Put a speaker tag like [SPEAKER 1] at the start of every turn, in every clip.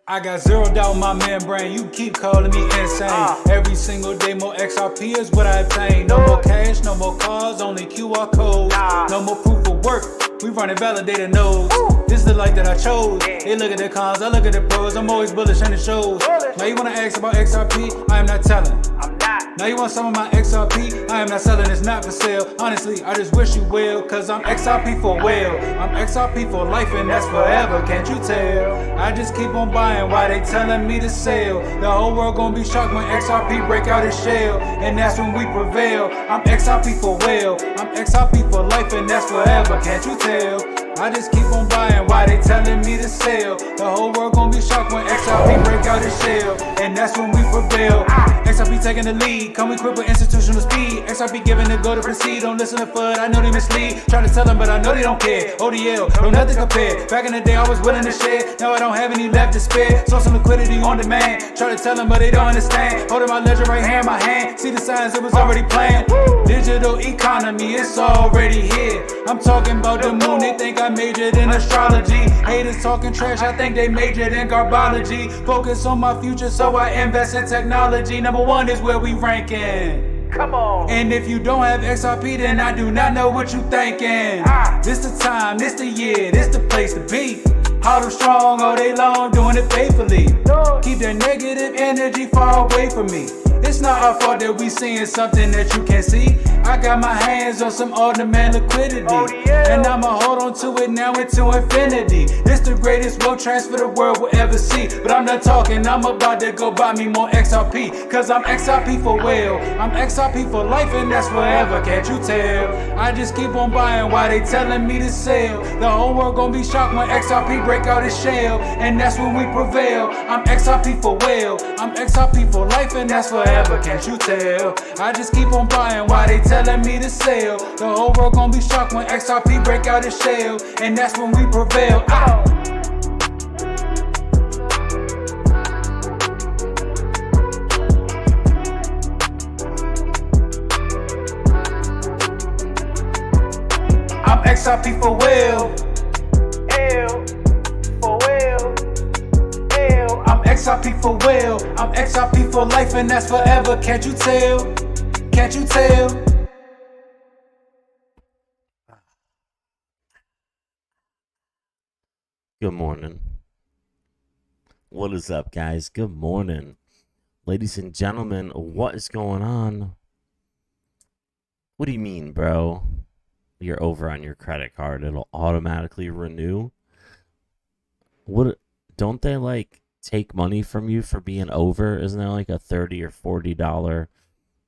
[SPEAKER 1] I got zero doubt in my membrane, you keep calling me insane. Every single day more XRP is what I obtain. No more cash, no more cars, only QR codes. No more proof of work, we running validated nodes. This is the life that I chose. They look at the cons, I look at the pros. I'm always bullish and it shows. Now you wanna ask about XRP, I am not telling. Now you want some of my XRP, I am not selling, it's not for sale. Honestly, I just wish you well, cause I'm XRP for well. I'm XRP for life and that's forever, can't you tell? I just keep on buying while they telling me to sell. The whole world gonna be shocked when XRP break out its shell, and that's when we prevail. I'm XRP for well, I'm XRP for life and that's forever, can't you tell? I just keep on buying while they telling me to sell. The whole world gonna be shocked when XRP break out its shell, and that's when we prevail. XRP taking the lead, come equipped with institutional speed. XRP giving the go to proceed, don't listen to FUD, I know they mislead. Try to tell them but I know they don't care. ODL, no nothing compared. Back in the day I was willing to share, now I don't have any left to spare. Saw some liquidity on demand, try to tell them but they don't understand. Holding my ledger right here in my hand, see the signs it was already planned. Digital economy, it's already here. I'm talking about the moon, they think I majored in astrology. Haters talking trash, I think they majored in garbology. Focus on my future, so I invest in technology. Number one is where we ranking.
[SPEAKER 2] Come on.
[SPEAKER 1] And if you don't have XRP, then I do not know what you thinking. This the time, this the year, this the place to be. Hold them strong all day long, doing it faithfully. Keep that negative energy far away from me. It's not our fault that we seeing something that you can't see. I got my hands on some on-demand liquidity, and I'ma hold on to it now into infinity. This the greatest wealth transfer the world will ever see. But I'm not talking, I'm about to go buy me more XRP, cause I'm XRP for well, I'm XRP for life and that's forever, can't you tell? I just keep on buying while they telling me to sell. The whole world gonna be shocked when XRP break out its shell, and that's when we prevail. I'm XRP for well, I'm XRP for life and that's forever, can't you tell? I just keep on buying while they telling me to sell. The whole world gonna be shocked when XRP break out its shell, and that's when we prevail. I'm XRP for well,
[SPEAKER 2] For well.
[SPEAKER 1] I'm XRP for well, I'm XRP for life and that's forever, can't you tell? Can't you tell?
[SPEAKER 3] Good morning. What is up, guys? Good morning. Ladies and gentlemen, what is going on? What do you mean, bro? You're over on your credit card. It'll automatically renew? What? Don't they, like, take money from you for being over? Isn't there, like, a $30 or $40,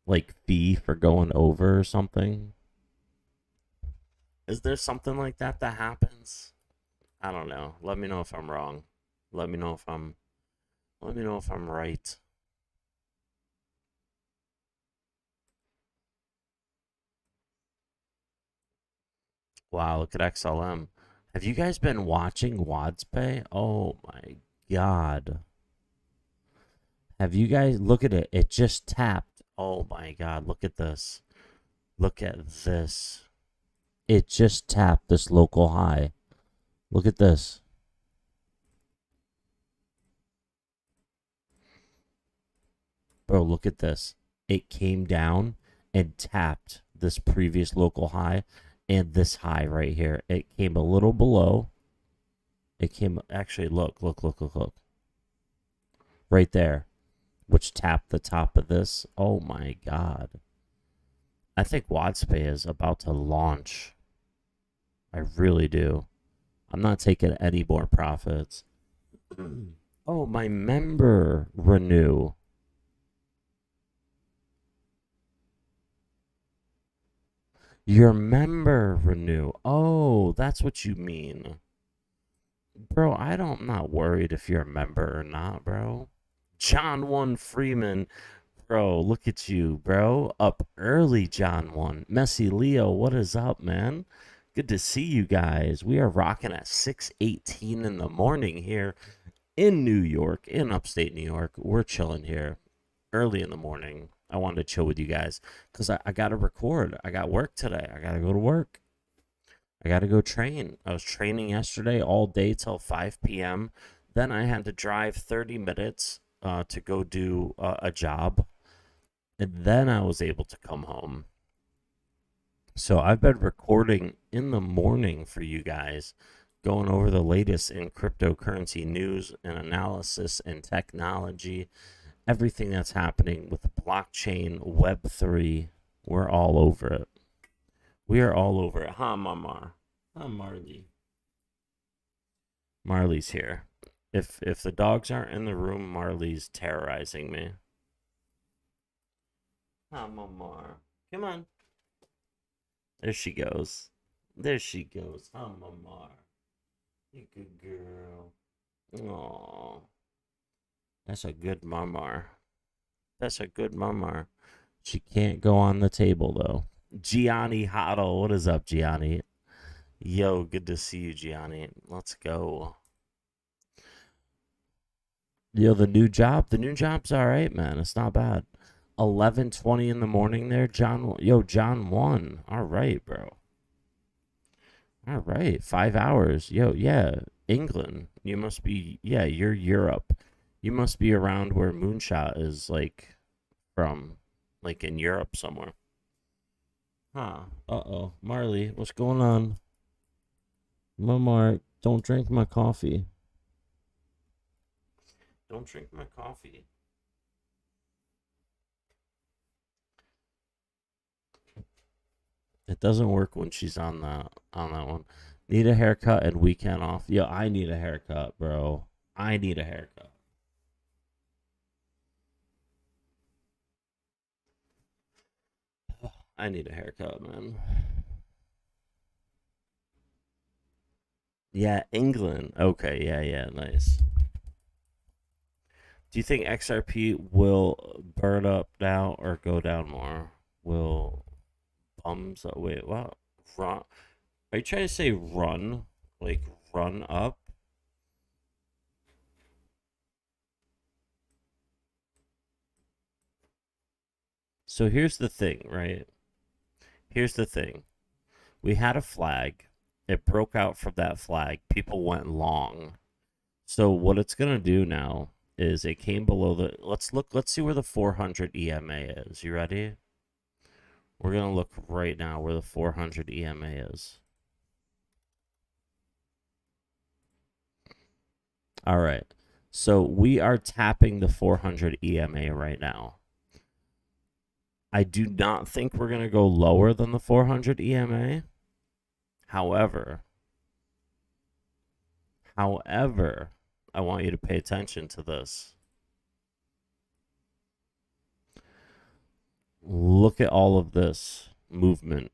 [SPEAKER 3] like, fee for going over or something? Is there something like that that happens? I don't know. Let me know if I'm wrong. Let me know if I'm right. Wow, look at XLM. Have you guys been watching WadsPay? Oh my god. Have you guys look at it? It just tapped. Oh my god, look at this. Look at this. It just tapped this local high. Look at this. Bro, look at this. It came down and tapped this previous local high and this high right here. It came a little below. It came, actually, look. Right there, which tapped the top of this. Oh my god. I think WadsPay is about to launch. I really do. I'm not taking any more profits. Oh, my member renew. Your member renew. Oh, that's what you mean. Bro, I'm not worried if you're a member or not, bro. John 1 Freeman. Bro, look at you, bro. Up early, John 1. Messy Leo, what is up, man? Good to see you guys. We are rocking at 6:18 in the morning here in New York, in upstate New York. We're chilling here early in the morning. I wanted to chill with you guys because I got to record. I got work today. I got to go to work. I got to go train. I was training yesterday all day till 5 p.m. Then I had to drive 30 minutes to go do a job. And then I was able to come home. So I've been recording in the morning for you guys, going over the latest in cryptocurrency news and analysis and technology, everything that's happening with blockchain, Web3. We're all over it. We are all over it. Huh, Mamar? Huh, Marley? Marley's here. If the dogs aren't in the room, Marley's terrorizing me. Huh, Mamar? Come on. There she goes. There she goes. Huh, Mamar? You good girl. Aww. That's a good Mamar. That's a good Mamar. She can't go on the table, though. Gianni Hoddle. What is up, Gianni? Yo, good to see you, Gianni. Let's go. Yo, the new job's all right, man. It's not bad. 11:20 in the morning there, John. Yo, John 1. All right, bro. All right, 5 hours. Yo, yeah, England. You must be, yeah, you're Europe. You must be around where Moonshot is, like, from, like in Europe somewhere. Huh. Uh-oh. Marley, what's going on? Mark, don't drink my coffee. Don't drink my coffee. It doesn't work when she's on that one. Need a haircut and weekend off. Yo, I need a haircut, bro. I need a haircut. I need a haircut, man. Yeah, England. Okay, yeah, nice. Do you think XRP will burn up now or go down more? Will bums? Wait, what? Run? Are you trying to say run? Like run up? So here's the thing, right? Here's the thing. We had a flag. It broke out from that flag. People went long. So what it's going to do now is it came below the... Let's see where the 400 EMA is. You ready? We're going to look right now where the 400 EMA is. All right. So we are tapping the 400 EMA right now. I do not think we're going to go lower than the 400 EMA. However, I want you to pay attention to this. Look at all of this movement.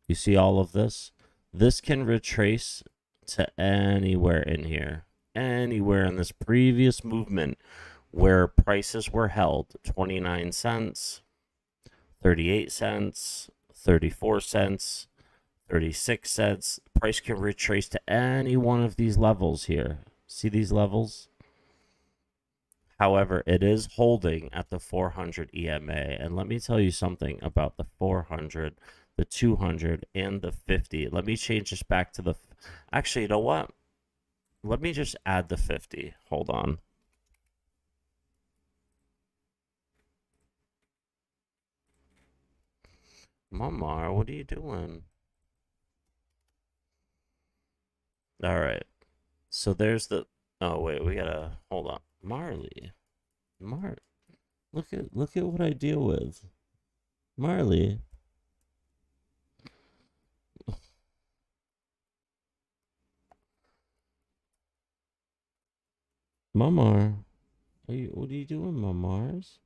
[SPEAKER 3] You see all of this? This can retrace to anywhere in here. Anywhere in this previous movement where prices were held. 29 cents, 38 cents, 34 cents, 36 cents. Price can retrace to any one of these levels here. See these levels? However, it is holding at the 400 EMA. And let me tell you something about the 400, the 200, and the 50. Let me change this back to the... Actually, you know what? Let me just add the 50. Hold on. Mamar, what are you doing? All right. So there's the... Oh, wait, we gotta... Hold on. Marley. Look at what I deal with. Marley. Mamar. What are you doing, Mamars?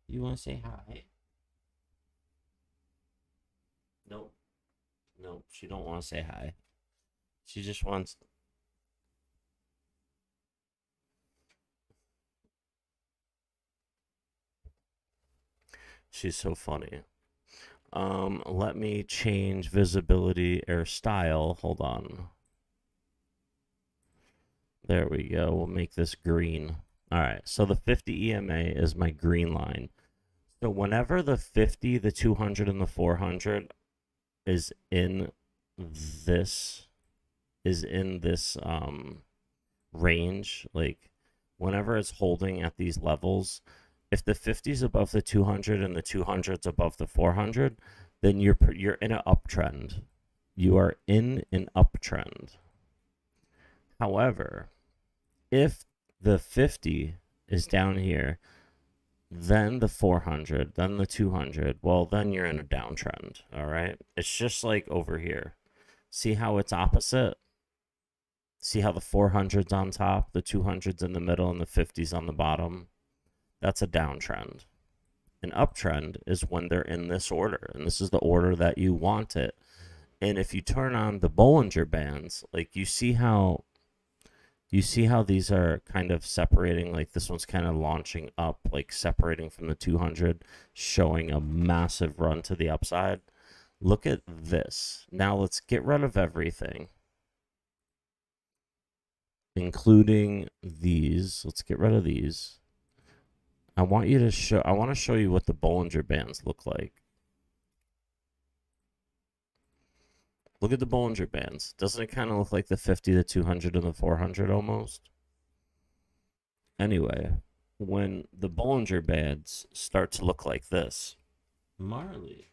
[SPEAKER 3] You wanna say hi? Nope. Nope, she don't wanna say hi. She just wants... She's so funny. Let me change visibility or style. Hold on. There we go. We'll make this green. All right. So the 50 EMA is my green line. So whenever the 50, the 200, and the 400 is in this range, like whenever it's holding at these levels, if the 50 is above the 200 and the 200's above the 400, then you're in an uptrend. You are in an uptrend. However, if the 50 is down here, then the 400, then the 200, well, then you're in a downtrend, all right? It's just like over here. See how it's opposite? See how the 400's on top, the 200's in the middle, and the 50's on the bottom? That's a downtrend. An uptrend is when they're in this order, and this is the order that you want it. And if you turn on the Bollinger Bands, like you see how these are kind of separating, like this one's kind of launching up, like separating from the 200, showing a massive run to the upside. Look at this. Now let's get rid of everything, including these. Let's get rid of these. I want to show you what the Bollinger Bands look like. Look at the Bollinger Bands. Doesn't it kind of look like the 50, the 200, and the 400 almost? Anyway, when the Bollinger Bands start to look like this, Marley.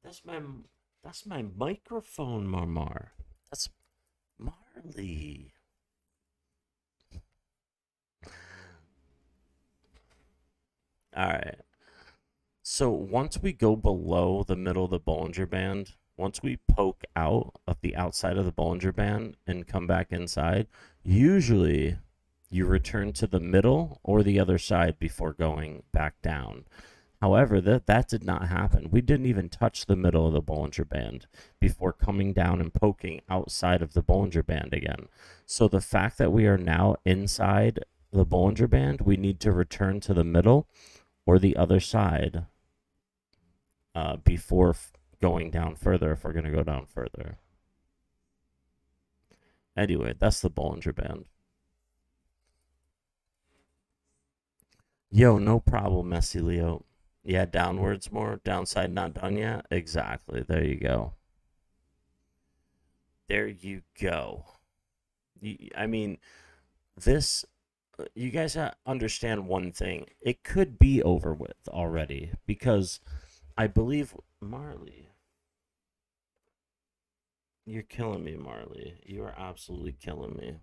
[SPEAKER 3] That's my microphone, Marmar. That's Marley. All right. So once we go below the middle of the Bollinger Band, once we poke out of the outside of the Bollinger Band and come back inside, usually you return to the middle or the other side before going back down. However, that did not happen. We didn't even touch the middle of the Bollinger Band before coming down and poking outside of the Bollinger Band again. So the fact that we are now inside the Bollinger Band, we need to return to the middle or the other side before going down further, if we're going to go down further. Anyway, that's the Bollinger Band. Yo, no problem, Messy Leo. Yeah, downwards more. Downside not done yet. Exactly. There you go. There you go. I mean, this... You guys understand one thing. It could be over with already because I believe... Marley. You're killing me, Marley. You are absolutely killing me.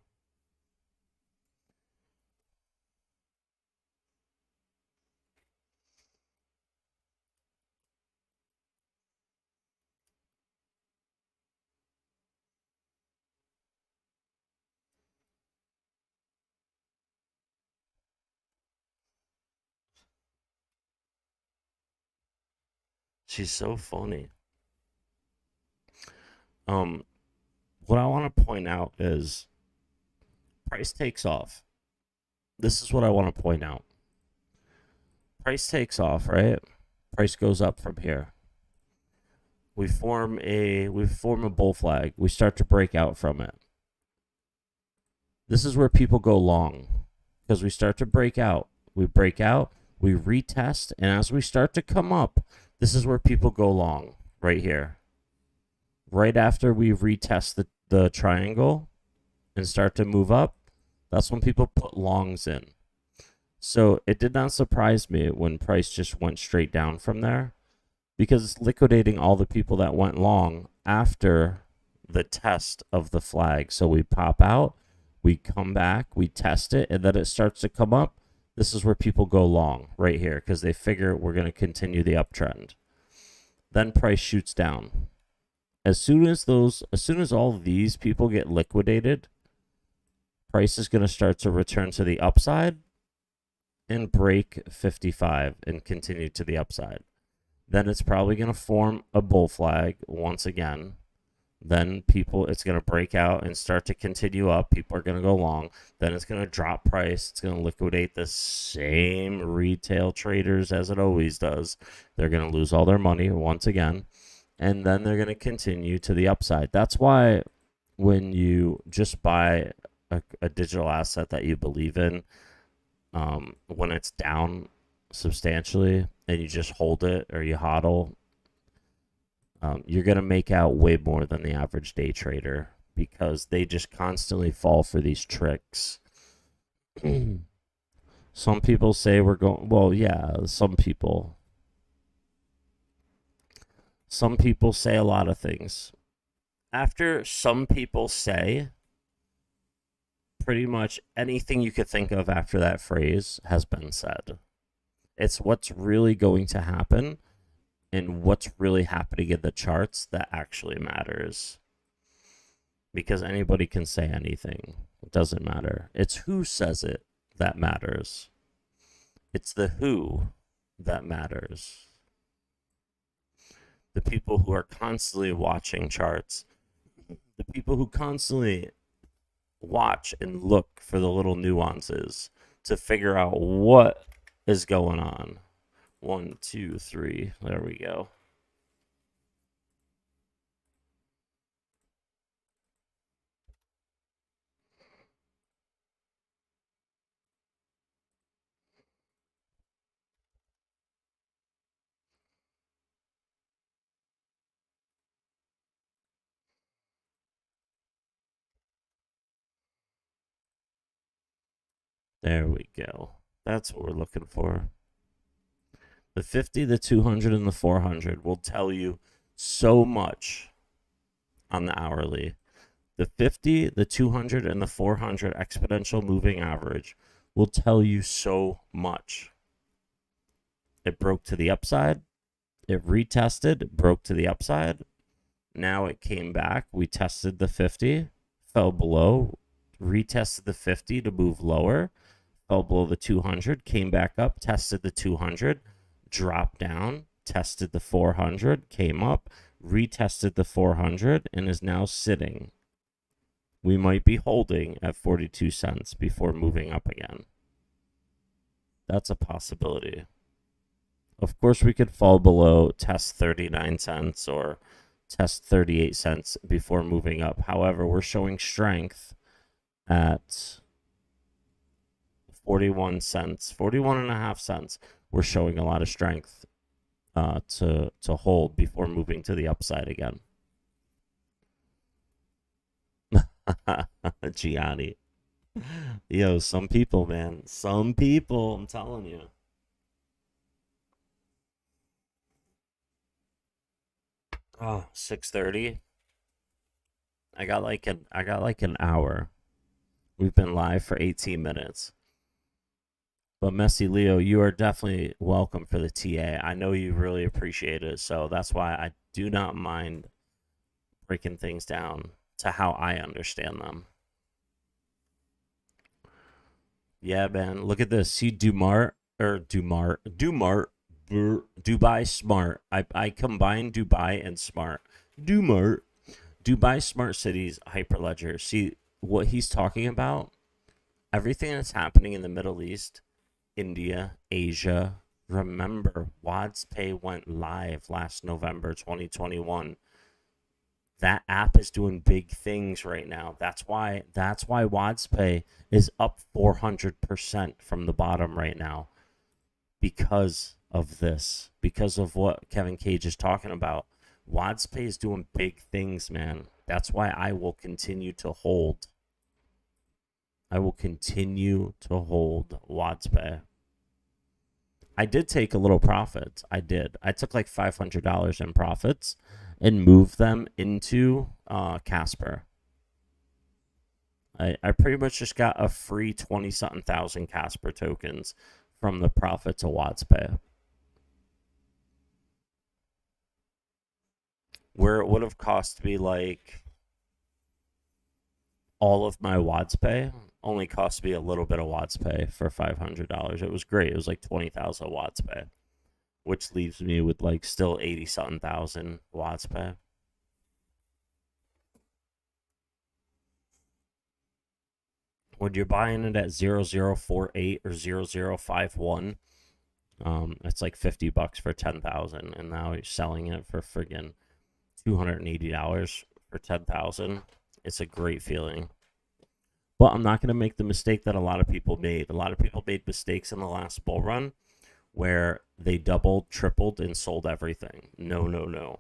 [SPEAKER 3] She's so funny. What I want to point out is price takes off. This is what I want to point out. Price takes off, right? Price goes up from here. We form a bull flag. We start to break out from it. This is where people go long because we start to break out. We break out, we retest, and as we start to come up, this is where people go long, right here. Right after we retest the triangle and start to move up, that's when people put longs in. So it did not surprise me when price just went straight down from there because it's liquidating all the people that went long after the test of the flag. So we pop out, we come back, we test it, and then it starts to come up. This is where people go long right here because they figure we're going to continue the uptrend. Then price shoots down. As soon as all of these people get liquidated, price is going to start to return to the upside and break 55 and continue to the upside. Then it's probably going to form a bull flag once again. Then it's going to break out and start to continue up. People are going to go long. Then it's going to drop price. It's going to liquidate the same retail traders as it always does. They're going to lose all their money once again. And then they're going to continue to the upside. That's why when you just buy a digital asset that you believe in, when it's down substantially and you just hold it or you hodl, you're going to make out way more than the average day trader because they just constantly fall for these tricks. Some people say we're going, well, yeah, some people say a lot of things. After some people say, pretty much anything you could think of after that phrase has been said. It's what's really going to happen and what's really happening in the charts that actually matters. Because anybody can say anything. It doesn't matter. It's who says it that matters. It's the who that matters. The people who are constantly watching charts, the people who constantly watch and look for the little nuances to figure out what is going on. 1, 2, 3. There we go. There we go. That's what we're looking for. The 50, the 200, and the 400 will tell you so much on the hourly. The 50, the 200, and the 400 exponential moving average will tell you so much. It broke to the upside. It retested, broke to the upside. Now it came back. We tested the 50, fell below, retested the 50 to move lower, fell below the 200, came back up, tested the 200, dropped down, tested the 400, came up, retested the 400, and is now sitting. We might be holding at 42 cents before moving up again. That's a possibility. Of course, we could fall below, test 39 cents or test 38 cents before moving up. However, we're showing strength at 41 cents, 41 and a half cents. We're showing a lot of strength to hold before moving to the upside again. Gianni. Yo, some people, man. Some people, I'm telling you. Oh, 6:30. I got like an hour. We've been live for 18 minutes. But Messi Leo, you are definitely welcome for the TA. I know you really appreciate it, so that's why I do not mind breaking things down to how I understand them. Yeah, man. Look at this. See Dubai Smart. I combine Dubai and Smart. Dubai Smart Cities Hyperledger. See what he's talking about? Everything that's happening in the Middle East, India, Asia. Remember, WadsPay went live last November 2021. That app is doing big things right now. That's why WadsPay is up 400% from the bottom right now. Because of this, because of what Kevin Cage is talking about. WadsPay is doing big things, man. That's why I will continue to hold. I will continue to hold WadsPay. I did take a little profit. I did. I took like $500 in profits and moved them into Casper. I pretty much just got a free 20-something thousand Casper tokens from the profits of WadsPay. Where it would have cost me like all of my WadsPay, only cost me a little bit of WadsPay for $500. It was great. It was like 20,000 WadsPay, which leaves me with like still 80-something thousand WadsPay. When you're buying it at 0048 or 0051, it's like $50 for 10,000, and now you're selling it for friggin' $280 for 10,000. It's a great feeling. But I'm not going to make the mistake that a lot of people made. A lot of people made mistakes in the last bull run where they doubled, tripled, and sold everything. No.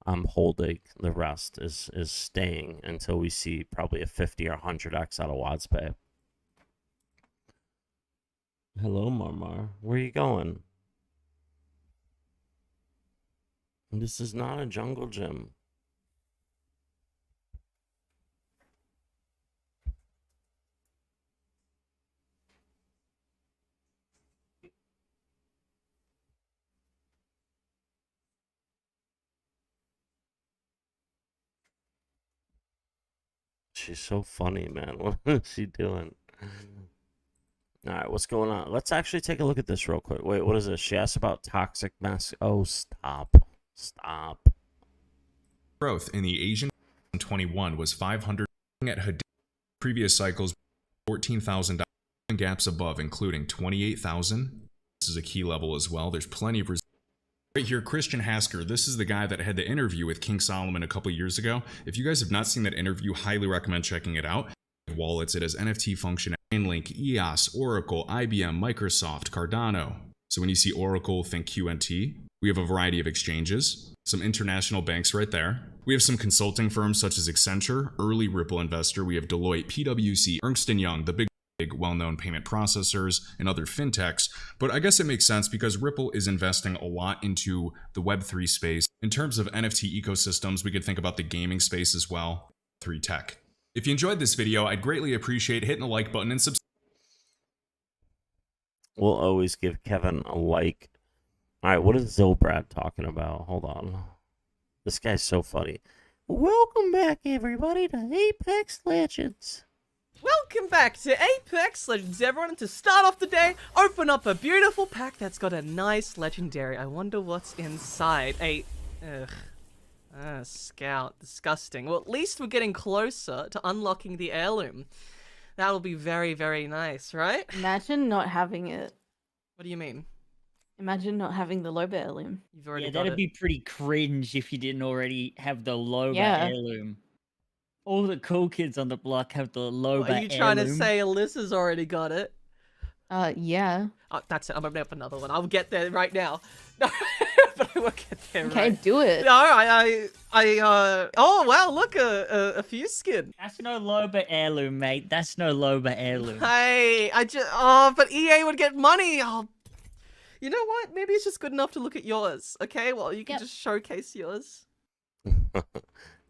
[SPEAKER 3] I'm holding. The rest is staying until we see probably a 50 or 100x out of WadsPay. Hello, Marmar. Where are you going? This is not a jungle gym. She's so funny, man. What is she doing? All right, what's going on? Let's actually take a look at this real quick. Wait, what is this? She asked about toxic mask. Oh, stop. Stop.
[SPEAKER 2] Growth in the Asian 21 was 500 at Hadid. Previous cycles 14,000 gaps above, including 28,000. This is a key level as well. There's plenty of right here. Christian Hasker, this is the guy that had the interview with King Solomon a couple years ago. If you guys have not seen that interview, highly recommend checking it out. Wallets, it has NFT function, Chainlink, EOS, Oracle, IBM, Microsoft, Cardano. So when you see Oracle, think QNT. We have a variety of exchanges, some international banks right there. We have some consulting firms such as Accenture, early Ripple investor. We have Deloitte, PwC, Ernst & Young, the big well-known payment processors, and other fintechs. But I guess it makes sense because Ripple is investing a lot into the Web3 space. In terms of NFT ecosystems, we could think about the gaming space as well. 3 Tech. If you enjoyed this video, I'd greatly appreciate hitting the like button and subscribe.
[SPEAKER 3] We'll always give Kevin a like. All right, what is Zilbrad talking about? Hold on. This guy's so funny. Welcome back, everybody, to Apex Legends.
[SPEAKER 4] Welcome back to Apex Legends, everyone. And to start off the day, open up a beautiful pack that's got a nice legendary. I wonder what's inside. Scout. Disgusting. Well, at least we're getting closer to unlocking the heirloom. That'll be very, very nice, right?
[SPEAKER 5] Imagine not having it.
[SPEAKER 4] What do you mean?
[SPEAKER 5] Imagine not having the Loba heirloom.
[SPEAKER 4] You've already
[SPEAKER 6] Yeah,
[SPEAKER 4] got
[SPEAKER 6] that'd
[SPEAKER 4] it.
[SPEAKER 6] be pretty cringe if you didn't already have the Loba
[SPEAKER 5] Yeah.
[SPEAKER 6] heirloom. All the cool kids on the block have the Loba
[SPEAKER 4] What, are you trying to
[SPEAKER 6] heirloom.
[SPEAKER 4] say Alyssa's already got it?
[SPEAKER 5] Yeah.
[SPEAKER 4] Oh, that's it. I'm opening up another one. I'll get there right now. No, but I won't get there
[SPEAKER 5] Okay,
[SPEAKER 4] right.
[SPEAKER 5] do it.
[SPEAKER 4] No, oh wow, look, a few skin.
[SPEAKER 6] That's no Loba heirloom, mate. That's no Loba heirloom.
[SPEAKER 4] Hey, but EA would get money. Oh, you know what? Maybe it's just good enough to look at yours. Okay, well, you can
[SPEAKER 5] Yep.
[SPEAKER 4] just showcase yours.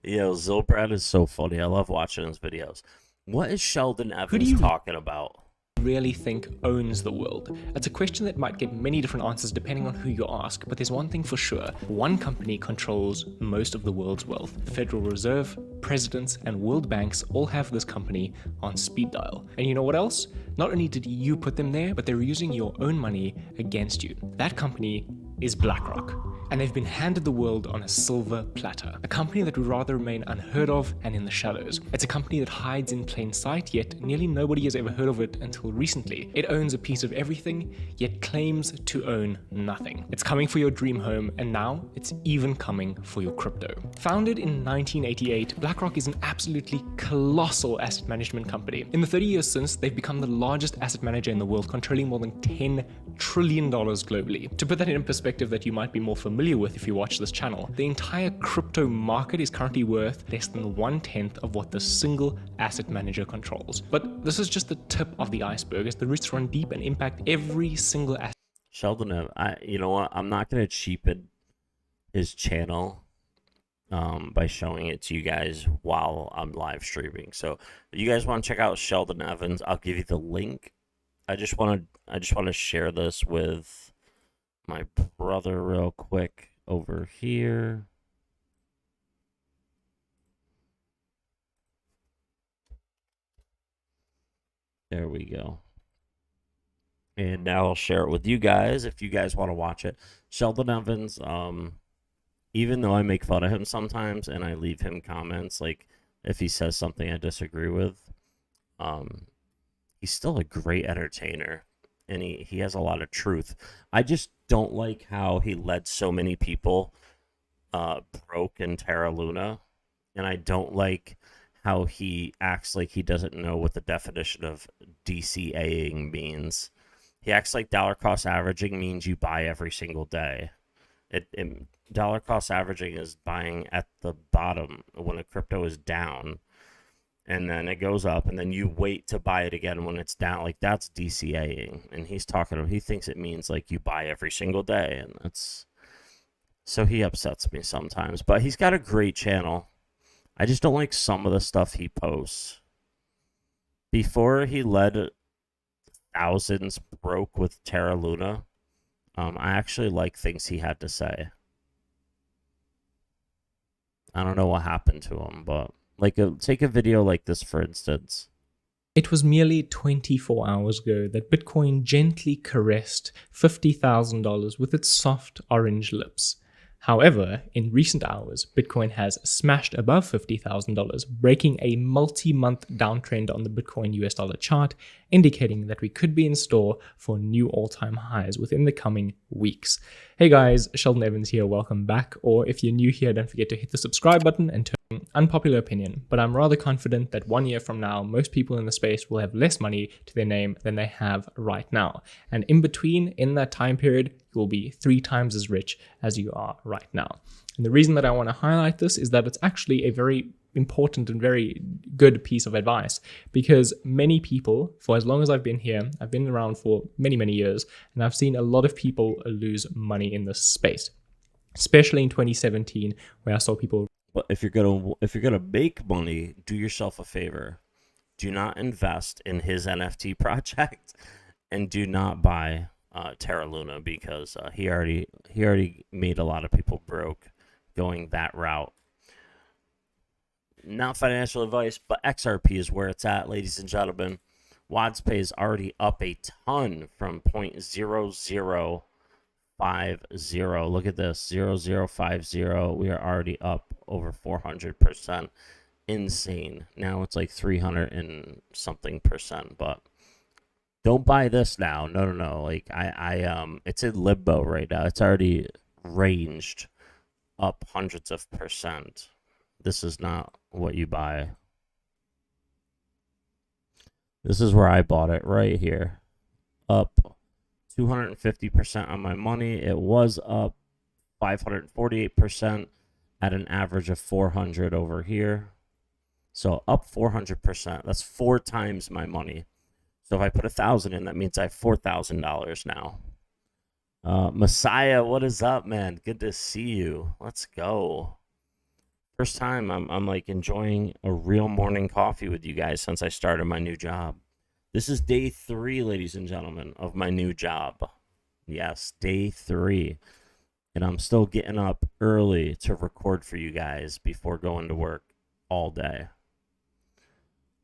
[SPEAKER 3] Yo, Zilbrad is so funny. I love watching his videos. What is Sheldon Evans
[SPEAKER 7] you-
[SPEAKER 3] talking about?
[SPEAKER 7] Really think owns the world? That's a question that might get many different answers depending on who you ask, but there's one thing for sure. One company controls most of the world's wealth. The Federal Reserve, presidents, and world banks all have this company on speed dial. And you know what else? Not only did you put them there, but they're using your own money against you. That company is BlackRock. And they've been handed the world on a silver platter. A company that would rather remain unheard of and in the shadows. It's a company that hides in plain sight, yet nearly nobody has ever heard of it until recently. It owns a piece of everything, yet claims to own nothing. It's coming for your dream home, and now it's even coming for your crypto. Founded in 1988, BlackRock is an absolutely colossal asset management company. In the 30 years since, they've become the largest asset manager in the world, controlling more than $10 trillion globally. To put that in perspective that you might be more familiar with if you watch this channel, the entire crypto market is currently worth less than 1/10 of what the single asset manager controls. But this is just the tip of the iceberg, as the roots run deep and impact every single asset.
[SPEAKER 3] Sheldon, you know what? I'm not gonna cheapen his channel by showing it to you guys while I'm live streaming. So if you guys want to check out Sheldon Evans, I'll give you the link. I just want to share this with my brother real quick over here. There we go. And now I'll share it with you guys if you guys want to watch it. Sheldon Evans, even though I make fun of him sometimes and I leave him comments, like if he says something I disagree with, he's still a great entertainer and he has a lot of truth. I just don't like how he led so many people broke in Terra Luna, and I don't like how he acts like he doesn't know what the definition of DCAing means. He acts like dollar cost averaging means you buy every single day. dollar cost averaging is buying at the bottom when a crypto is down, and then it goes up, and then you wait to buy it again when it's down. Like, that's DCAing. And he thinks it means like you buy every single day, and that's, so he upsets me sometimes. But he's got a great channel. I just don't like some of the stuff he posts. Before he led thousands broke with Terra Luna, I actually like things he had to say. I don't know what happened to him, but like, take a video like this, for instance.
[SPEAKER 7] It was merely 24 hours ago that Bitcoin gently caressed $50,000 with its soft orange lips. However, in recent hours, Bitcoin has smashed above $50,000, breaking a multi-month downtrend on the Bitcoin US dollar chart, indicating that we could be in store for new all-time highs within the coming weeks. Hey guys, Sheldon Evans here, welcome back. Or if you're new here, don't forget to hit the subscribe button and turn. Unpopular opinion, but I'm rather confident that 1 year from now, most people in the space will have less money to their name than they have right now. And in between, in that time period, you will be 3 times as rich as you are right now. And the reason that I want to highlight this is that it's actually a very important and very good piece of advice, because many people, for as long as I've been here, I've been around for many, many years, and I've seen a lot of people lose money in this space, especially in 2017, where I saw people.
[SPEAKER 3] But if you're gonna make money, do yourself a favor. Do not invest in his NFT project, and do not buy Terra Luna, because he already made a lot of people broke going that route. Not financial advice, but XRP is where it's at, ladies and gentlemen. WadsPay is already up a ton from 0.0050. Look at this, 0050. We are already up over 400%. Insane. Now it's like 300 and something percent, but don't buy this now. No. Like, it's in limbo right now. It's already ranged up hundreds of percent. This is not what you buy. This is where I bought it, right here. Up 250% on my money. It was up 548% at an average of 400 over here. So up 400%. That's 4 times my money. So if I put 1,000 in, that means I have $4,000 now. Messiah, what is up, man? Good to see you. Let's go. First time I'm like enjoying a real morning coffee with you guys since I started my new job. This is day 3, ladies and gentlemen, of my new job. Yes, day 3. And I'm still getting up early to record for you guys before going to work all day.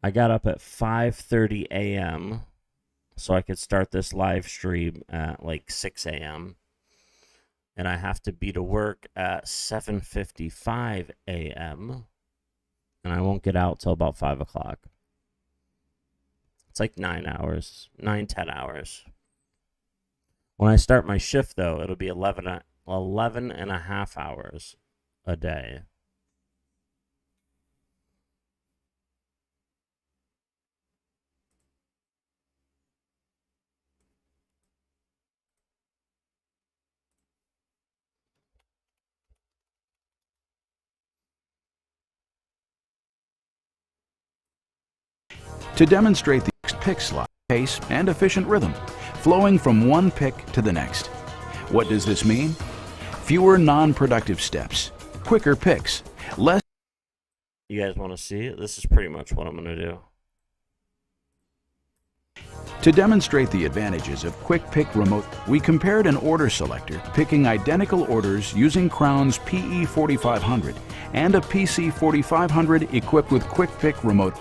[SPEAKER 3] I got up at 5:30 a.m. so I could start this live stream at like 6 a.m. And I have to be to work at 7:55 a.m. And I won't get out till about 5 o'clock. It's like 9 hours, 10 hours. When I start my shift, though, it'll be 11 and a half hours a day.
[SPEAKER 8] To demonstrate the next pick slot, pace, and efficient rhythm, flowing from one pick to the next. What does this mean? Fewer non-productive steps, quicker picks, less.
[SPEAKER 3] You guys want to see it? This is pretty much what I'm going to do.
[SPEAKER 8] To demonstrate the advantages of Quick Pick Remote, we compared an order selector picking identical orders using Crown's PE4500 and a PC4500 equipped with Quick Pick Remote.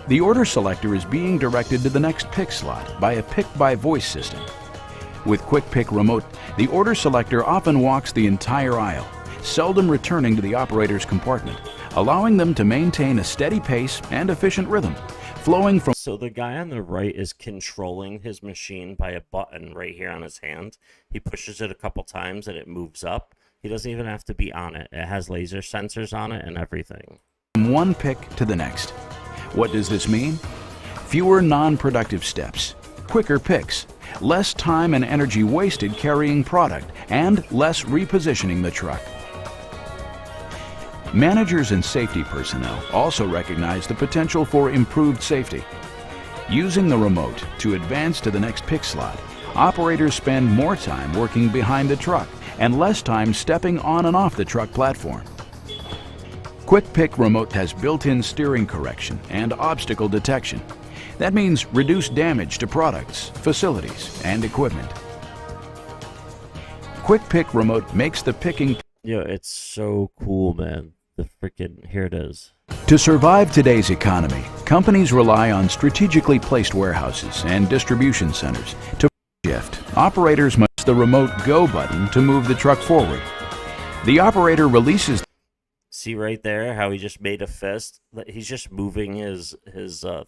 [SPEAKER 8] The order selector is being directed to the next pick slot by a pick-by-voice system. With Quick Pick Remote, the order selector often walks the entire aisle, seldom returning to the operator's compartment, allowing them to maintain a steady pace and efficient rhythm, flowing from...
[SPEAKER 3] So the guy on the right is controlling his machine by a button right here on his hand. He pushes it a couple times and it moves up. He doesn't even have to be on it. It has laser sensors on it and everything.
[SPEAKER 8] From one pick to the next. What does this mean? Fewer non-productive steps, quicker picks, less time and energy wasted carrying product, and less repositioning the truck. Managers and safety personnel also recognize the potential for improved safety. Using the remote to advance to the next pick slot, operators spend more time working behind the truck and less time stepping on and off the truck platform. Quick Pick Remote has built-in steering correction and obstacle detection. That means reduced damage to products, facilities, and equipment. Quick Pick Remote makes the picking.
[SPEAKER 3] Yo, it's so cool, man. The freaking, here it is.
[SPEAKER 8] To survive today's economy, companies rely on strategically placed warehouses and distribution centers. To shift, operators must use the remote go button to move the truck forward. The operator releases.
[SPEAKER 3] See right there how he just made a fist? He's just moving his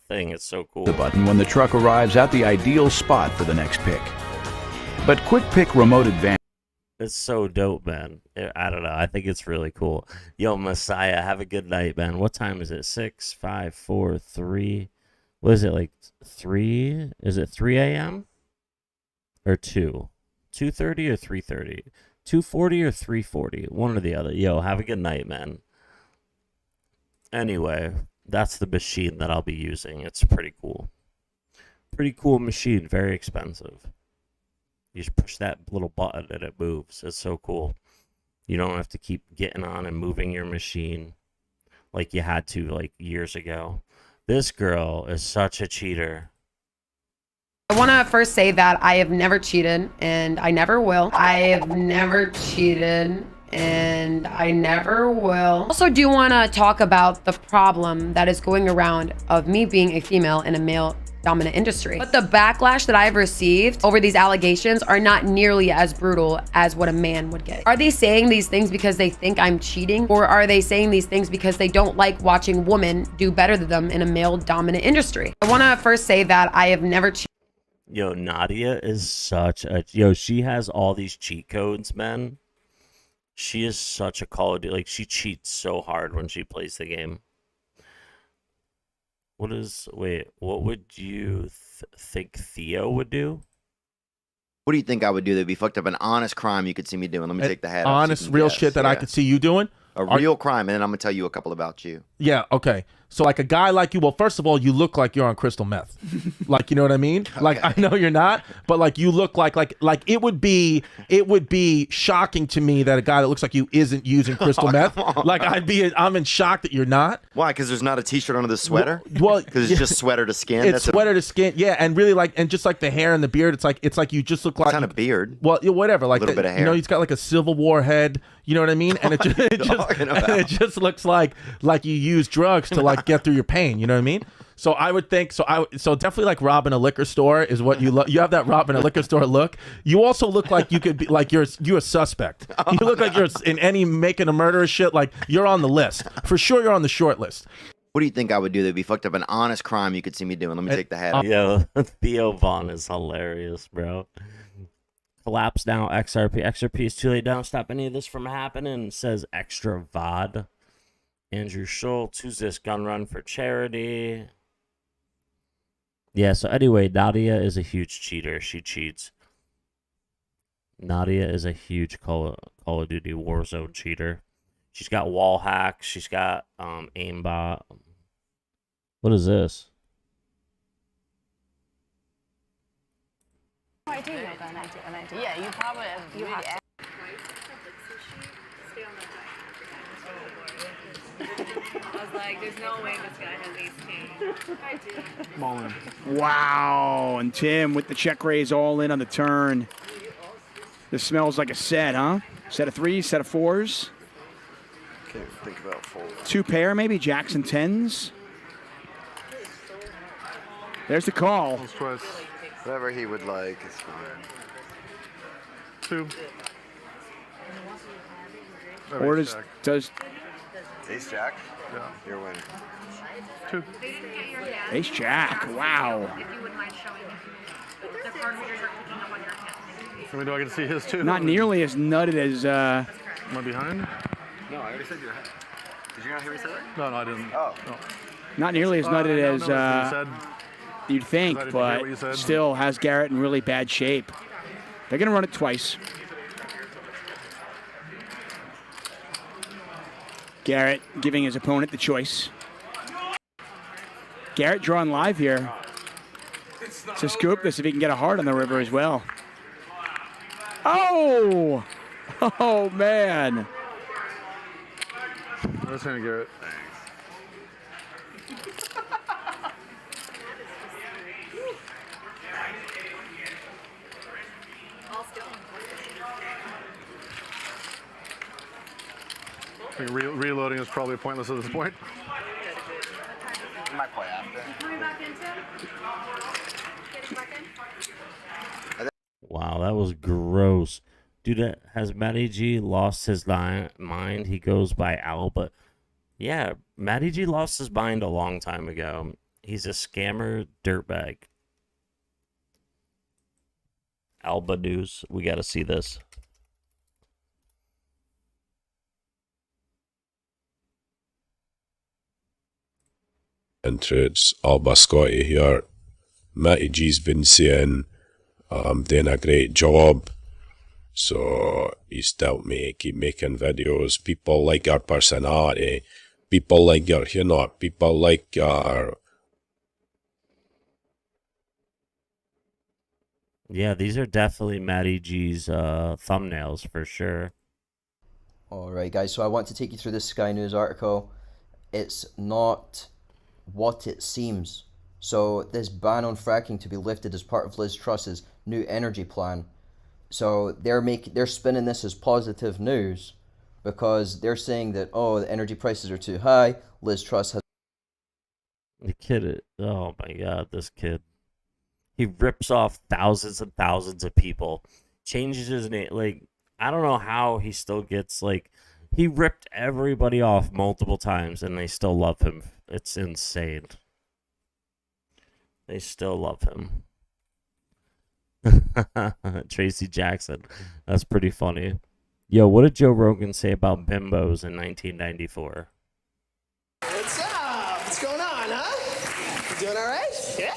[SPEAKER 3] thing. It's so cool.
[SPEAKER 8] The button when the truck arrives at the ideal spot for the next pick. But Quick Pick Remote Advance.
[SPEAKER 3] It's so dope, man. I don't know. I think it's really cool. Yo, Messiah, have a good night, man. What time is it? 6, 5, 4, 3. What is it, like 3? Is it 3 a.m.? Or 2? 2:30 or 3:30? 2:40 or 3:40? One or the other. Yo, have a good night, man. Anyway, that's the machine that I'll be using. It's pretty cool. Pretty cool machine. Very expensive. You just push that little button and it moves. It's so cool. You don't have to keep getting on and moving your machine like you had to like years ago. This girl is such a cheater.
[SPEAKER 9] I want to first say that I have never cheated and I never will. I have never cheated and I never will. Also do want to talk about the problem that is going around of me being a female in a male dominant industry. But the backlash that I've received over these allegations are not nearly as brutal as what a man would get. Are they saying these things because they think I'm cheating? Or are they saying these things because they don't like watching women do better than them in a male dominant industry? I want to first say that I have never cheated.
[SPEAKER 3] Yo, Nadia is such a... Yo, she has all these cheat codes, man. She is such a Call of Duty... Like, she cheats so hard when she plays the game. What is... Wait, what would you think Theo would do?
[SPEAKER 10] What do you think I would do? That'd be fucked up. An honest crime you could see me doing. Let me take the hat off.
[SPEAKER 11] Honest, real shit that I could see you doing?
[SPEAKER 10] A real crime, and then I'm going to tell you a couple about you.
[SPEAKER 11] Yeah, okay. So like a guy like you, well, first of all, you look like you're on crystal meth. Like, you know what I mean? Okay. Like, I know you're not, but like you look like it would be shocking to me that a guy that looks like you isn't using crystal meth. Like I'm in shock that you're not.
[SPEAKER 10] Why? Because there's not a t-shirt under the sweater?
[SPEAKER 11] Well,
[SPEAKER 10] because it's just sweater to skin.
[SPEAKER 11] It's sweater to skin, yeah, and really and just like the hair and the beard, it's like you just look like
[SPEAKER 10] kind of beard.
[SPEAKER 11] Well, whatever, like
[SPEAKER 10] a little bit of hair.
[SPEAKER 11] You know, he's got like a Civil War head. You know what I mean? And it just looks like you use drugs to like get through your pain. You know what I mean? So I would think so definitely like robbing a liquor store is what you look. You have that robbing a liquor store look. You also look like you could be like you're a suspect. You look like you're in any making a murder shit. Like you're on the list for sure. You're on the short list.
[SPEAKER 10] What do you think I would do? That'd be fucked up. An honest crime you could see me doing. Let me take the hat off.
[SPEAKER 3] Yo, Theo Vaughn is hilarious, bro. Collapse now, XRP. XRP is too late. Don't stop any of this from happening. Says Extra VOD. Andrew Schultz. Who's this? Gun run for charity. Yeah, so anyway, Nadia is a huge cheater. She cheats. Nadia is a huge Call of Duty Warzone cheater. She's got wall hacks. She's got aimbot. What is this?
[SPEAKER 12] I do yoga and I do. Yeah, you probably you have to. I was like, there's no way this guy has ace-king. I do.
[SPEAKER 13] Ballin'. Wow, and Tim with the check raise all in on the turn. This smells like a set, huh? Set of threes, set of fours.
[SPEAKER 10] Can't think about four.
[SPEAKER 13] Two pair, maybe, jacks and tens. There's the call.
[SPEAKER 10] Whatever he would like is fine.
[SPEAKER 14] Two.
[SPEAKER 13] Or does
[SPEAKER 10] Ace Jack?
[SPEAKER 14] Yeah.
[SPEAKER 10] You're winning.
[SPEAKER 14] Two.
[SPEAKER 13] Ace Jack, wow.
[SPEAKER 14] I mean, do I get to see his too?
[SPEAKER 13] Not nearly as nutted as...
[SPEAKER 14] Am I behind?
[SPEAKER 10] No, I already said you're ahead. Did you not hear me say that?
[SPEAKER 14] No, I didn't.
[SPEAKER 10] Oh.
[SPEAKER 14] No.
[SPEAKER 13] Not nearly as nutted as...
[SPEAKER 14] He said
[SPEAKER 13] you'd think,
[SPEAKER 14] I didn't hear
[SPEAKER 13] but
[SPEAKER 14] what you said.
[SPEAKER 13] still has Garrett in really bad shape. They're going to run it twice. Garrett giving his opponent the choice. Garrett drawing live here to scoop this if he can get a hard on the river as well. Oh! Oh, man.
[SPEAKER 14] That's gonna Garrett. I think reloading is probably pointless at this point.
[SPEAKER 10] Might play after.
[SPEAKER 3] Wow, that was gross. Dude, has Matty G lost his mind? He goes by Al, but yeah, Matty G lost his mind a long time ago. He's a scammer dirtbag. Alba News, we gotta see this.
[SPEAKER 15] It's Alba Scotty here. Matty G's been saying I'm doing a great job, so he's still keep making videos. People like our personality, people like our humor, people like our...
[SPEAKER 3] Yeah, these are definitely Matty G's thumbnails for sure.
[SPEAKER 16] Alright guys, so I want to take you through this Sky News article. It's not what it seems. So this ban on fracking to be lifted as part of Liz Truss's new energy plan. So they're spinning this as positive news because they're saying that, oh, the energy prices are too high. Liz Truss has...
[SPEAKER 3] The kid, oh my god, this kid. He rips off thousands and thousands of people. Changes his name. Like, I don't know how he still gets, like, he ripped everybody off multiple times and they still love him. It's insane. They still love him. Tracy Jackson. That's pretty funny. Yo, what did Joe Rogan say about bimbos in 1994?
[SPEAKER 17] What's up? What's going on, huh? You doing all right? Yeah?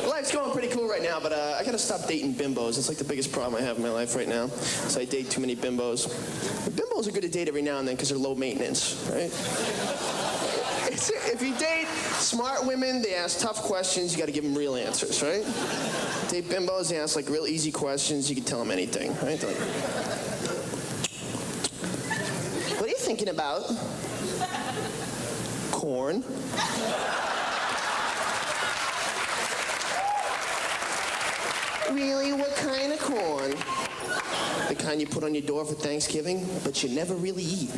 [SPEAKER 17] Life's going pretty cool right now, but I gotta stop dating bimbos. It's like the biggest problem I have in my life right now. So I date too many bimbos. But bimbos are good to date every now and then because they're low maintenance, right? If you date smart women, they ask tough questions, you gotta give them real answers, right? Date bimbos, they ask like real easy questions, you can tell them anything, right? They're like, what are you thinking about? Corn. Really? What kind of corn? The kind you put on your door for Thanksgiving, but you never really eat.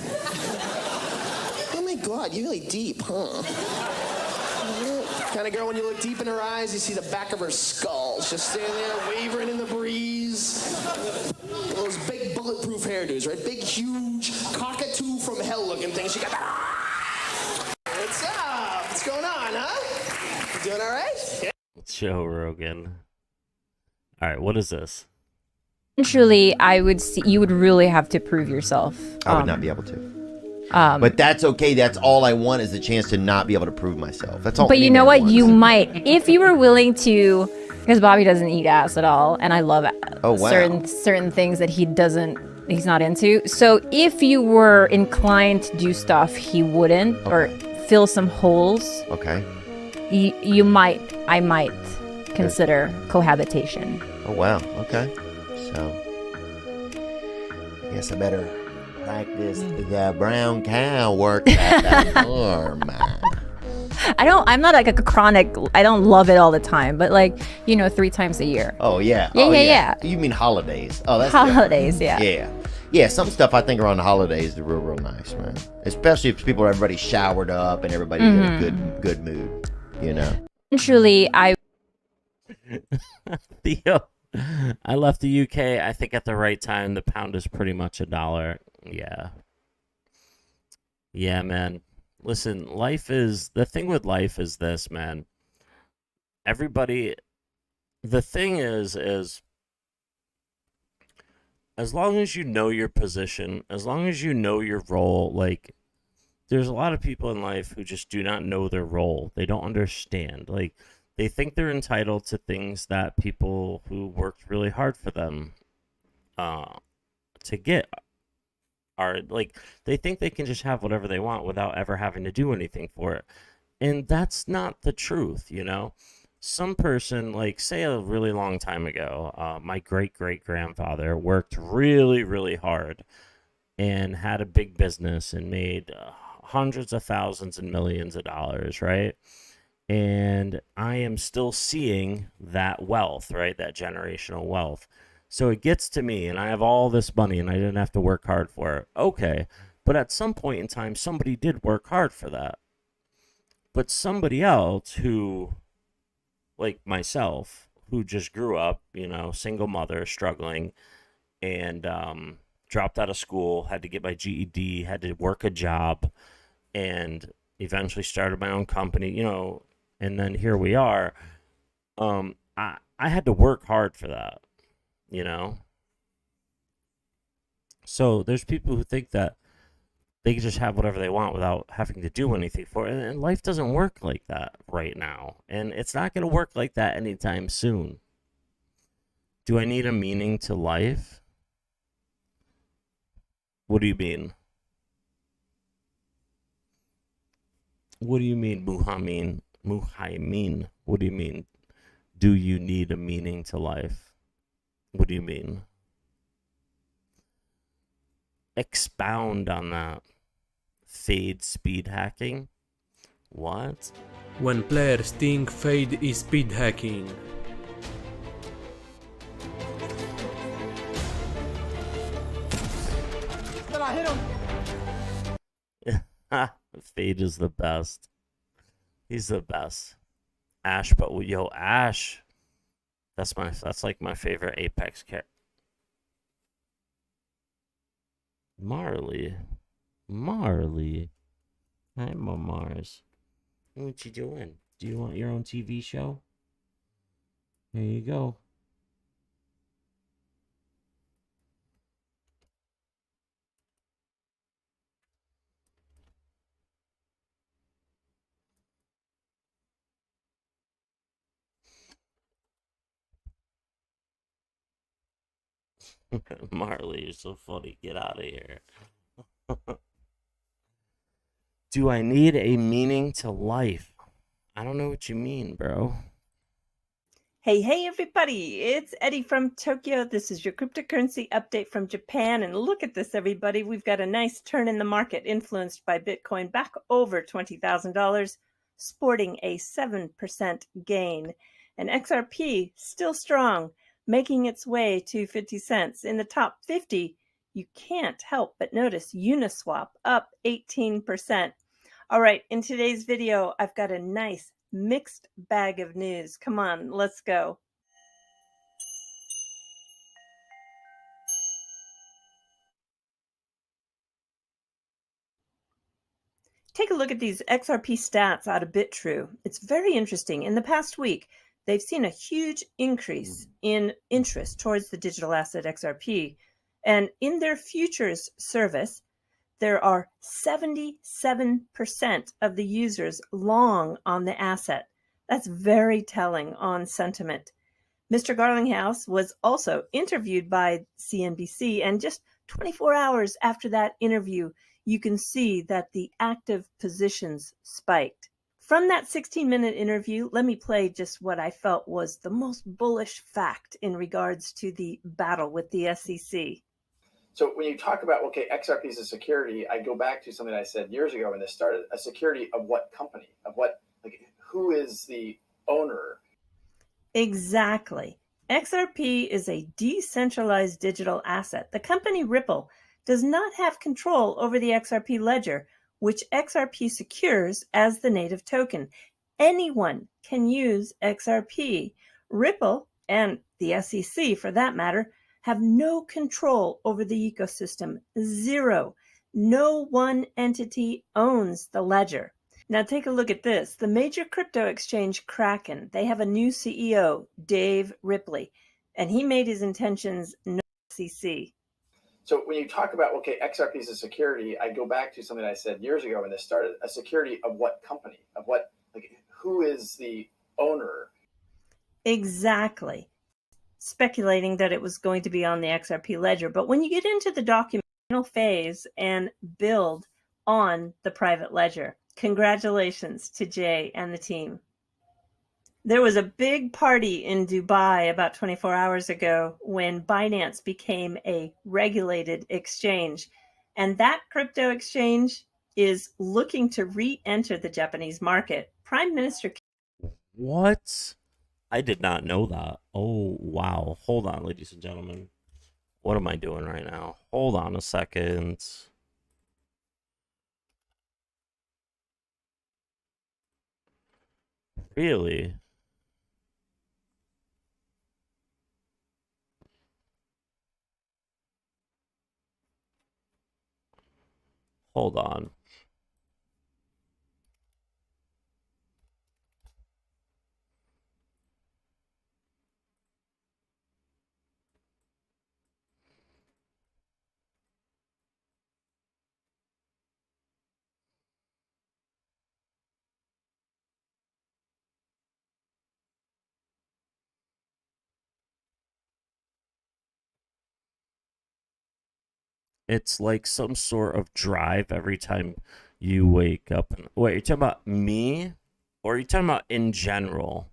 [SPEAKER 17] Oh my God, you're really deep, huh? Kind of girl, when you look deep in her eyes, you see the back of her skull. She's just standing there wavering in the breeze. Those big bulletproof hairdos, right? Big, huge, cockatoo from hell looking things. She got that. What's up? What's going on, huh? You doing all right? Yeah.
[SPEAKER 3] Joe Rogan. All right, what is this?
[SPEAKER 18] Eventually, I would see you would really have to prove yourself.
[SPEAKER 10] I would not be able to. But that's okay. That's all I want is the chance to not be able to prove myself. That's all.
[SPEAKER 18] But you know what? You might, if you were willing to, because Bobby doesn't eat ass at all, and I love certain things that he's not into. So if you were inclined to do stuff he wouldn't, or fill some holes, I might consider cohabitation.
[SPEAKER 10] Oh wow. Okay. So I guess I better practice the brown cow work at the farm.
[SPEAKER 18] I'm not like a chronic, I don't love it all the time, but like, 3 times a year.
[SPEAKER 10] Oh yeah.
[SPEAKER 18] Yeah.
[SPEAKER 10] You mean holidays? Oh, that's
[SPEAKER 18] holidays,
[SPEAKER 10] different. Yeah, some stuff I think around the holidays is real nice, man. Especially if everybody's showered up and everybody's in a good mood,
[SPEAKER 18] Eventually,
[SPEAKER 3] Theo, I left the UK, I think at the right time. The pound is pretty much $1. Yeah, man. Listen, the thing with life is this, man. The thing is as long as you know your position, as long as you know your role, like, there's a lot of people in life who just do not know their role. They don't understand. Like, They think they're entitled to things that people who worked really hard for them to get are like, they think they can just have whatever they want without ever having to do anything for it. And that's not the truth, you know? Some person, like, say a really long time ago, my great-great-grandfather worked really, really hard and had a big business and made hundreds of thousands and millions of dollars, right? And I am still seeing that wealth, right? That generational wealth. So it gets to me, and I have all this money, and I didn't have to work hard for it. Okay, but at some point in time, somebody did work hard for that. But somebody else who, like myself, who just grew up, you know, single mother, struggling, and dropped out of school, had to get my GED, had to work a job, and eventually started my own company, you know, and then here we are. I had to work hard for that, you know? So there's people who think that they can just have whatever they want without having to do anything for it. And life doesn't work like that right now. And it's not going to work like that anytime soon. Do I need a meaning to life? What do you mean? What do you mean, Muhammin? Muhaimin? What do you mean? Do you need a meaning to life? What do you mean? Expound on that. Fade speed hacking? What?
[SPEAKER 19] When players think Fade is speed hacking.
[SPEAKER 4] Then I hit him.
[SPEAKER 3] Fade is the best. He's the best. Ash, but yo, Ash. That's like my favorite Apex character. Marley. Hi, Mars. What you doing? Do you want your own TV show? There you go. Marley, you're so funny. Get out of here. Do I need a meaning to life? I don't know what you mean, bro.
[SPEAKER 20] Hey everybody, it's Eddie from Tokyo. This is your cryptocurrency update from Japan. And look at this, everybody. We've got a nice turn in the market influenced by Bitcoin back over $20,000, sporting a 7% gain. And XRP still strong, making its way to 50 cents. In the top 50, you can't help but notice Uniswap up 18%. All right, in today's video, I've got a nice mixed bag of news. Come on, let's go. Take a look at these XRP stats out of BitTrue. It's very interesting. In the past week, they've seen a huge increase in interest towards the digital asset XRP. And in their futures service, there are 77% of the users long on the asset. That's very telling on sentiment. Mr. Garlinghouse was also interviewed by CNBC, and just 24 hours after that interview, you can see that the active positions spiked. From that 16-minute interview, let me play just what I felt was the most bullish fact in regards to the battle with the SEC.
[SPEAKER 21] So when you talk about, okay, XRP is a security, I go back to something I said years ago when this started. A security of what company? Of what, like, who is the owner?
[SPEAKER 20] Exactly. XRP is a decentralized digital asset. The company Ripple does not have control over the XRP ledger, which XRP secures as the native token. Anyone can use XRP. Ripple, and the SEC for that matter, have no control over the ecosystem. Zero. No one entity owns the ledger. Now take a look at this. The major crypto exchange Kraken, they have a new CEO, Dave Ripley, and he made his intentions no SEC.
[SPEAKER 21] So when you talk about, okay, XRP is a security, I go back to something I said years ago when this started. A security of what company? Of what, like, who is the owner.
[SPEAKER 20] Exactly. Speculating that it was going to be on the XRP ledger. But when you get into the documental phase and build on the private ledger, congratulations to Jay and the team. There was a big party in Dubai about 24 hours ago when Binance became a regulated exchange. And that crypto exchange is looking to re-enter the Japanese market. Prime Minister...
[SPEAKER 3] What? I did not know that. Oh, wow. Hold on, ladies and gentlemen. What am I doing right now? Hold on a second. Really? Hold on. It's like some sort of drive every time you wake up. Wait, you're talking about me? Or are you talking about in general?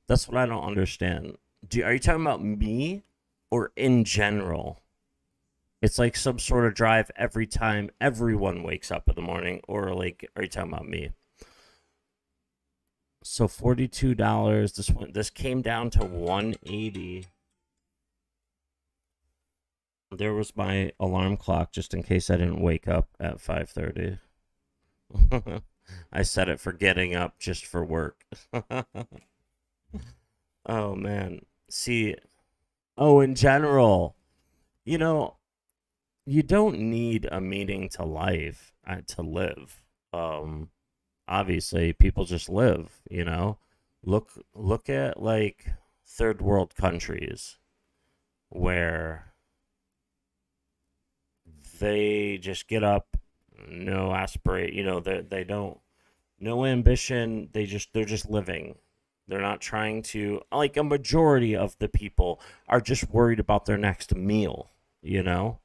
[SPEAKER 3] That's what I don't understand. Are you talking about me or in general? It's like some sort of drive every time everyone wakes up in the morning, or like, are you talking about me? So $42. This came down to $180. There was my alarm clock just in case I didn't wake up at 5:30. I set it for getting up just for work. Oh man. See, in general, you know, you don't need a meaning to life to live. Obviously people just live, you know. Look at like third world countries where they just get up, no aspirate, you know, they don't, no ambition, they're just living. They're not trying to, like, a majority of the people are just worried about their next meal, you know?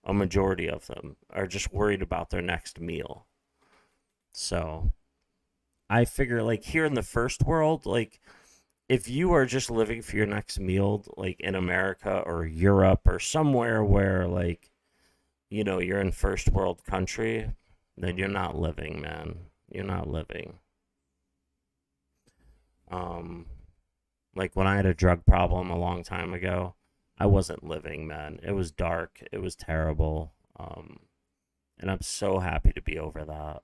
[SPEAKER 3] A majority of them are just worried about their next meal. So I figure, like, here in the first world, like, if you are just living for your next meal, like in America or Europe or somewhere where, like, you know, you're in first world country, then you're not living, man. You're not living. Like when I had a drug problem a long time ago, I wasn't living, man. It was dark. It was terrible. And I'm so happy to be over that.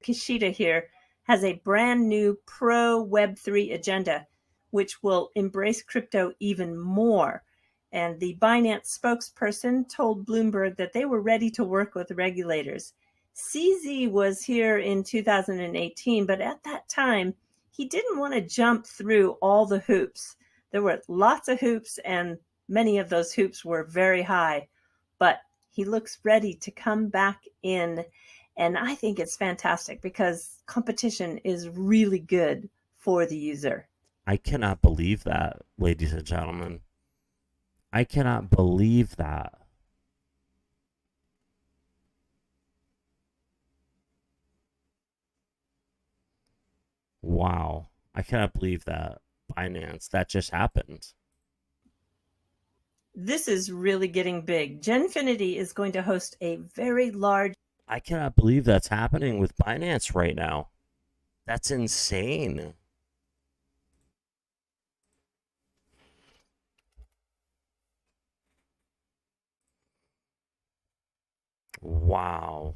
[SPEAKER 20] Kishida here has a brand new pro Web3 agenda, which will embrace crypto even more. And the Binance spokesperson told Bloomberg that they were ready to work with regulators. CZ was here in 2018, but at that time, he didn't want to jump through all the hoops. There were lots of hoops, and many of those hoops were very high. But he looks ready to come back in. And I think it's fantastic because competition is really good for the user.
[SPEAKER 3] I cannot believe that, ladies and gentlemen. I cannot believe that. Wow. I cannot believe that. Binance, that just happened.
[SPEAKER 20] This is really getting big. Genfinity is going to host a very large...
[SPEAKER 3] I cannot believe that's happening with Binance right now. That's insane. Wow.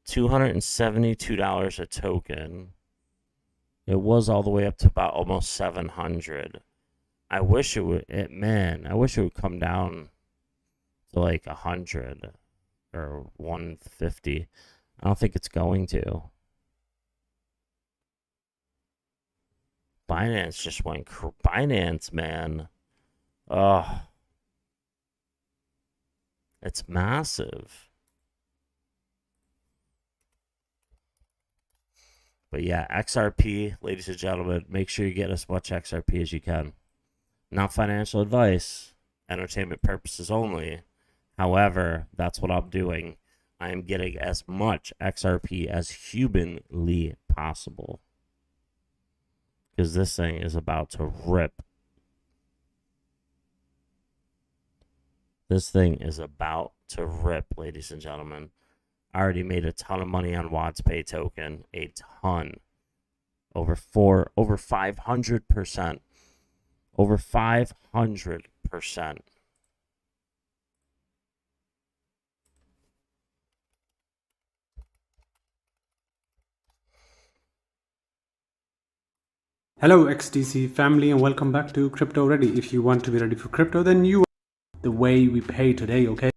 [SPEAKER 3] $272 a token. It was all the way up to about almost 700. I wish it would, I wish it would come down to like 100 or 150. I don't think it's going to. Binance just went, Binance, man. Ugh. It's massive. But yeah, XRP, ladies and gentlemen, make sure you get as much XRP as you can. Not financial advice, entertainment purposes only. However, that's what I'm doing. I am getting as much XRP as humanly possible. Because this thing is about to rip. This thing is about to rip, ladies and gentlemen. I already made a ton of money on WadsPay token. A ton. Over 500%. Over 500%.
[SPEAKER 1] Hello XDC family and welcome back to Crypto Ready. If you want to be ready for crypto, then you are the way we pay today, okay?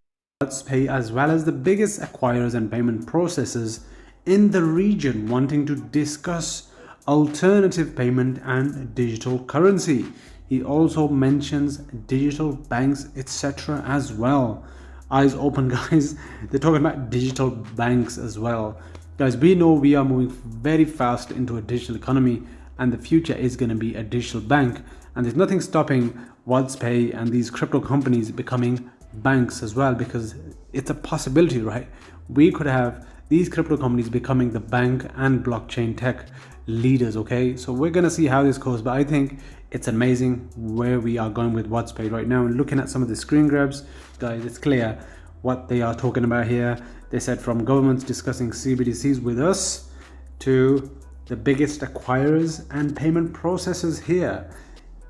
[SPEAKER 1] WadsPay, as well as the biggest acquirers and payment processors in the region, wanting to discuss alternative payment and digital currency. He also mentions digital banks, etc. as well. Eyes open, guys. They're talking about digital banks as well. Guys, we know we are moving very fast into a digital economy, and the future is going to be a digital bank. And there's nothing stopping WadsPay and these crypto companies becoming banks as well, because it's a possibility, right? We could have these crypto companies becoming the bank and blockchain tech leaders, okay? So we're going to see how this goes, but I think it's amazing where we are going with WadsPay right now. And looking at some of the screen grabs, guys, it's clear what they are talking about here. They said from governments discussing CBDCs with us to the biggest acquirers and payment processors here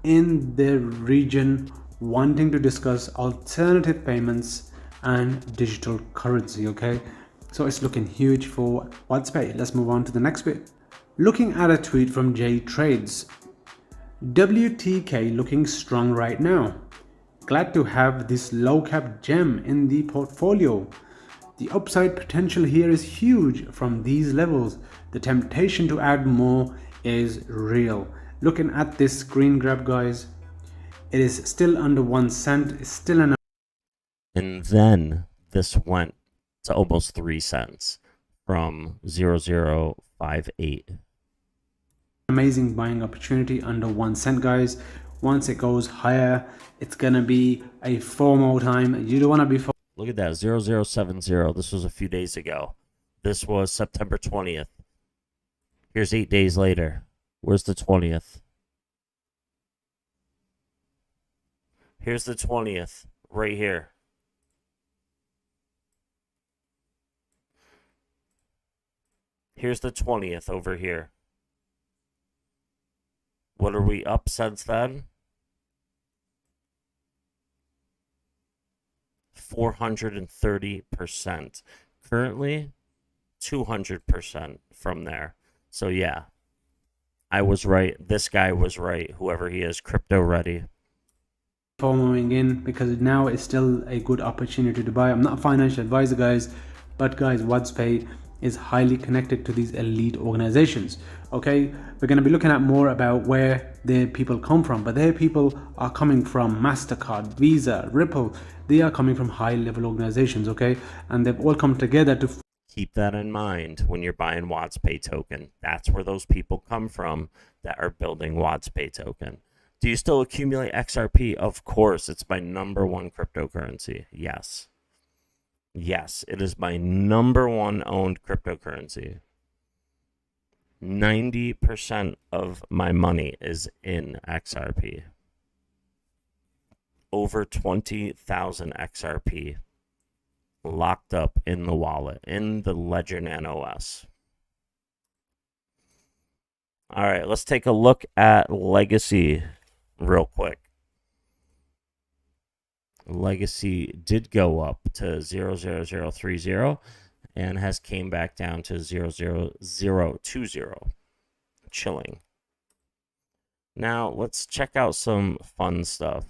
[SPEAKER 1] in the region wanting to discuss alternative payments and digital currency, okay? So it's looking huge for WadsPay. Let's move on to the next bit. Looking at a tweet from J Trades. WTK looking strong right now. Glad to have this low cap gem in the portfolio. The upside potential here is huge from these levels. The temptation to add more is real. Looking at this screen grab, guys, it is still under 1 cent. It's still an.
[SPEAKER 3] And then this went to almost 3 cents from 0058.
[SPEAKER 1] Amazing buying opportunity under 1 cent, guys. Once it goes higher, it's gonna be a FOMO time. You don't want to be.
[SPEAKER 3] Look at that, 0070. This was a few days ago. This was September 20th. Here's 8 days later. Where's the 20th? Here's the 20th, right here. Here's the 20th over here. What are we up since then? 430%. Currently, 200% from there. So yeah, I was right. This guy was right. Whoever he is, Crypto Ready.
[SPEAKER 1] FOMOing in because now it's still a good opportunity to buy. I'm not a financial advisor, guys, but guys, WadsPay is highly connected to these elite organizations. Okay, we're going to be looking at more about where their people come from, but their people are coming from MasterCard, Visa, Ripple. They are coming from high level organizations, okay, and they've all come together to
[SPEAKER 3] keep that in mind when you're buying WadsPay token. That's where those people come from that are building WadsPay token. Do you still accumulate XRP? Of course, it's my #1 cryptocurrency. Yes. Yes, it is my #1 owned cryptocurrency. 90% of my money is in XRP. Over 20,000 XRP locked up in the wallet, in the Ledger Nano OS. All right, let's take a look at Legacy real quick. Legacy did go up to 00030 and has came back down to 00020. Chilling. Now, let's check out some fun stuff.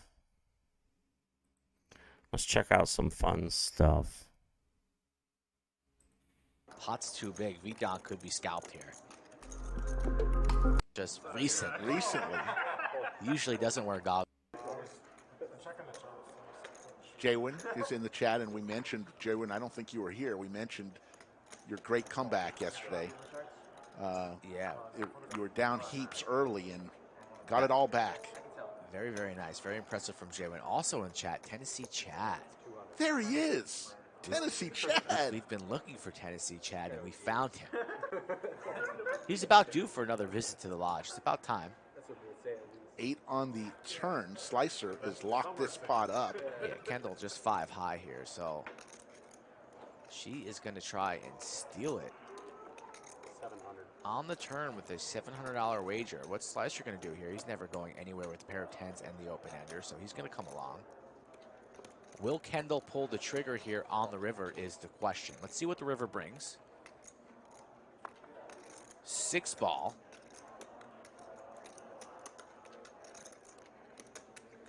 [SPEAKER 22] Pot's too big. VDOT could be scalped here. Just recently. Usually doesn't wear goggles.
[SPEAKER 23] Jaywin is in the chat, and we mentioned, Jaywin, I don't think you were here. We mentioned your great comeback yesterday.
[SPEAKER 22] Yeah.
[SPEAKER 23] You were down heaps early and got it all back.
[SPEAKER 22] Very, very nice. Very impressive from Jay Wynn. Also in chat, Tennessee Chad.
[SPEAKER 23] There he is. Tennessee Chad.
[SPEAKER 22] We've been looking for Tennessee Chad, and we found him. He's about due for another visit to the lodge. It's about time.
[SPEAKER 23] 8 on the turn. Slicer has locked this pot up.
[SPEAKER 22] Yeah, Kendall just 5 high here, so she is going to try and steal it. 700. On the turn with a $700 wager. What's Slicer going to do here? He's never going anywhere with a pair of 10s and the open-ender, so he's going to come along. Will Kendall pull the trigger here on the river is the question. Let's see what the river brings. 6 ball.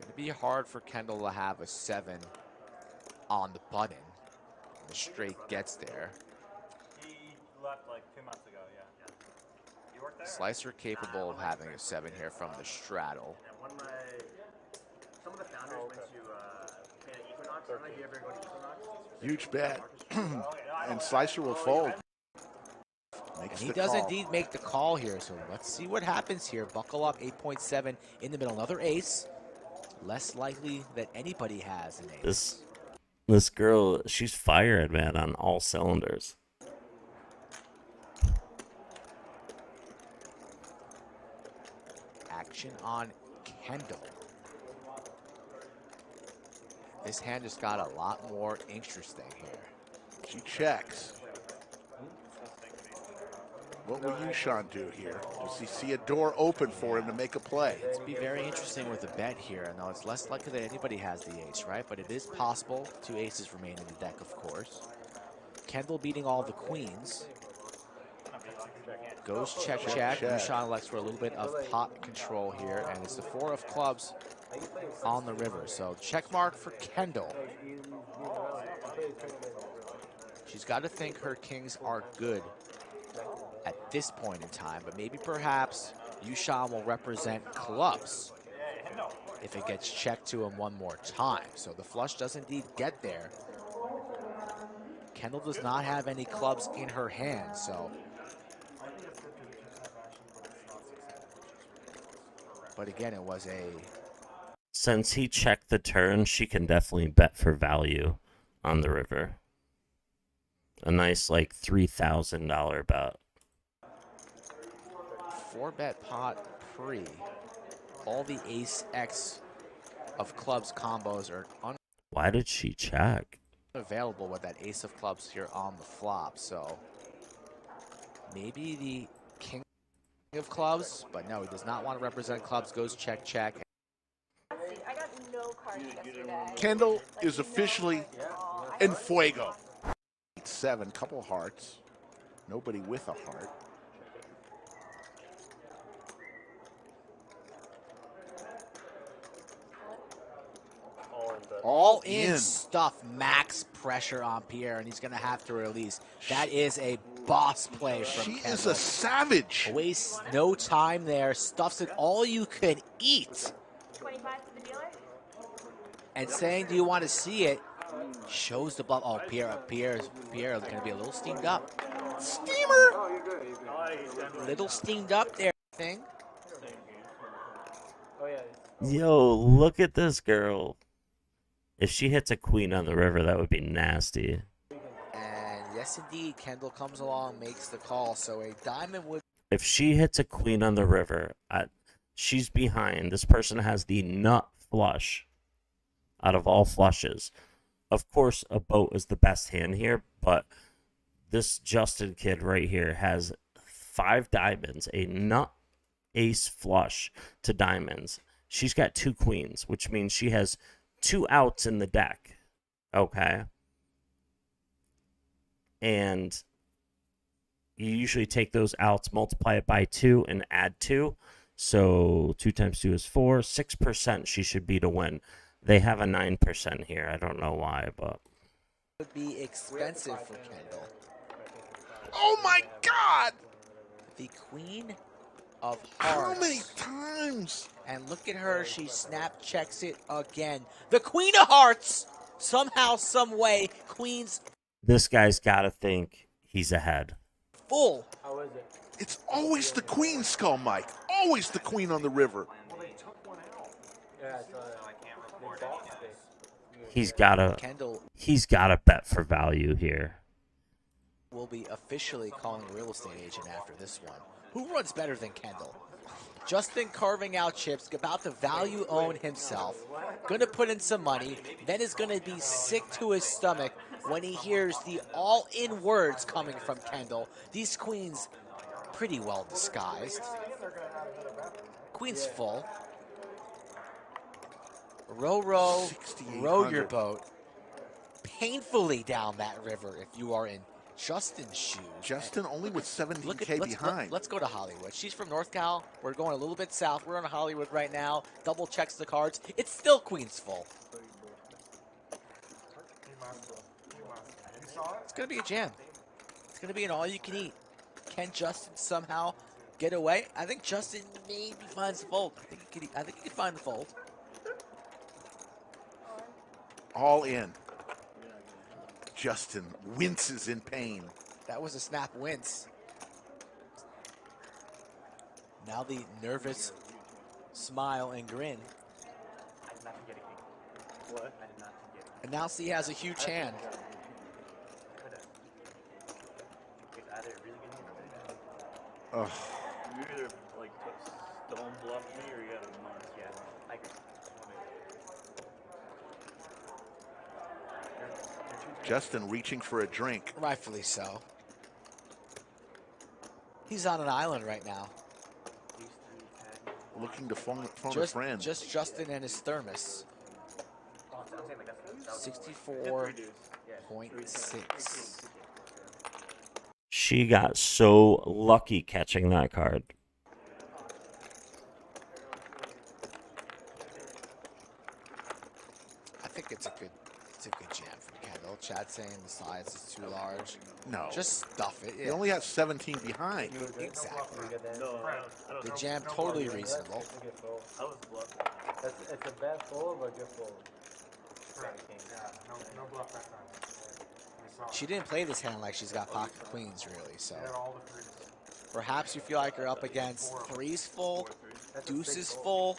[SPEAKER 22] Going to be hard for Kendall to have a 7 on the button. The straight gets there.
[SPEAKER 2] He left like 2 months ago, yeah. You worked there?
[SPEAKER 22] Slicer capable of having a 7 here from the straddle.
[SPEAKER 2] Yeah, some of the founders went to Equinox. I don't know if you ever go to Equinox.
[SPEAKER 23] Huge bet. And Slicer will fold.
[SPEAKER 22] And he does indeed make the call here, so let's see what happens here. Buckle up, 8.7 in the middle. Another ace. Less likely that anybody has an ace.
[SPEAKER 3] This girl, she's fired, man, on all cylinders.
[SPEAKER 22] Action on Kendall. This hand just got a lot more interesting here.
[SPEAKER 23] She checks. What will Yushan do here? Does he see a door open for him to make a play?
[SPEAKER 22] It's be very interesting with the bet here. I know it's less likely that anybody has the ace, right? But it is possible 2 aces remain in the deck, of course. Kendall beating all the queens. Goes check, check. Yushan elects for a little bit of pot control here, and it's the 4 of clubs on the river. So check mark for Kendall. She's got to think her kings are good at this point in time, but maybe perhaps Yushan will represent clubs if it gets checked to him one more time. So the flush does indeed get there. Kendall does not have any clubs in her hand, so. But again, it was a...
[SPEAKER 3] Since he checked the turn, she can definitely bet for value on the river. A nice, like, $3,000 bet.
[SPEAKER 22] 4-bet pot pre. All the ace X of clubs combos are
[SPEAKER 3] Why did she check?
[SPEAKER 22] unavailable with that ace of clubs here on the flop. So maybe the king of clubs, but no, he does not want to represent clubs. Goes check, check.
[SPEAKER 12] I got no cards yesterday.
[SPEAKER 23] Kendall is officially en fuego. 7, couple hearts. Nobody with a heart.
[SPEAKER 22] All in stuff. Max pressure on Pierre, and he's going to have to release. That is a boss play from
[SPEAKER 23] She
[SPEAKER 22] Kendall.
[SPEAKER 23] is a savage.
[SPEAKER 22] Wastes no time there. Stuffs it all you can eat.
[SPEAKER 12] 25 to the dealer?
[SPEAKER 22] And saying, do you want to see it? Shows the bluff. Oh, Pierre is going to be a little steamed up.
[SPEAKER 23] Steamer!
[SPEAKER 22] Little steamed up there, thing.
[SPEAKER 3] Yo, look at this girl. If she hits a queen on the river, that would be nasty.
[SPEAKER 22] And yes, indeed, Kendall comes along, makes the call. So a diamond would...
[SPEAKER 3] If she hits a queen on the river, she's behind. This person has the nut flush out of all flushes. Of course, a boat is the best hand here, but this Justin kid right here has 5 diamonds, a nut ace flush to diamonds. She's got 2 queens, which means she has 2 outs in the deck. Okay. And you usually take those outs, multiply it by 2, and add 2. So 2 times 2 is 4. 6% she should be to win. They have a 9% here. I don't know why, but...
[SPEAKER 22] would be expensive for Kendall.
[SPEAKER 23] Oh my God!
[SPEAKER 22] The queen of hearts.
[SPEAKER 23] How many times?
[SPEAKER 22] And look at her. She snap checks it again. The queen of hearts! Somehow, some way, queens...
[SPEAKER 3] This guy's got to think he's ahead.
[SPEAKER 22] Full
[SPEAKER 23] It's always the queen, Skull Mike. Always the queen on the river.
[SPEAKER 3] He's gotta bet for value here.
[SPEAKER 22] Will be officially calling a real estate agent after this one. Who runs better than Kendall? Justin carving out chips, about to value own himself. Gonna put in some money, then is gonna be sick to his stomach when he hears the all-in words coming from Kendall. These queens pretty well disguised. Queen's full. Row your boat painfully down that river if you are in Justin's shoes.
[SPEAKER 23] Justin only with 17K behind.
[SPEAKER 22] Let's go to Hollywood. She's from North Cal. We're going a little bit south. We're in Hollywood right now. Double checks the cards. It's still Queen's full. It's going to be a jam. It's going to be an all-you-can-eat. Can Justin somehow get away? I think Justin maybe finds the fold. I think he could find the fold.
[SPEAKER 23] All in. Justin winces in pain.
[SPEAKER 22] That was a snap wince. Now the nervous smile and grin. And now see he has a huge hand.
[SPEAKER 23] Ugh.
[SPEAKER 2] You either like stone bluff me or you have a month. Yeah, I agree.
[SPEAKER 23] Justin reaching for a drink.
[SPEAKER 22] Rightfully so. He's on an island right now.
[SPEAKER 23] Looking to phone a friend.
[SPEAKER 22] Just Justin and his thermos. 64.6.
[SPEAKER 3] She got so lucky catching that card.
[SPEAKER 22] I think it's a good jam from Kendall. Chad saying the size is too large.
[SPEAKER 23] No.
[SPEAKER 22] Just stuff it.
[SPEAKER 23] He only has 17 behind.
[SPEAKER 22] Exactly. The jam totally reasonable.
[SPEAKER 2] It's a bad fold or good fold? No bluff that time.
[SPEAKER 22] She didn't play this hand like she's got pocket queens, really, so. Perhaps you feel like you're up against threes full, deuces full,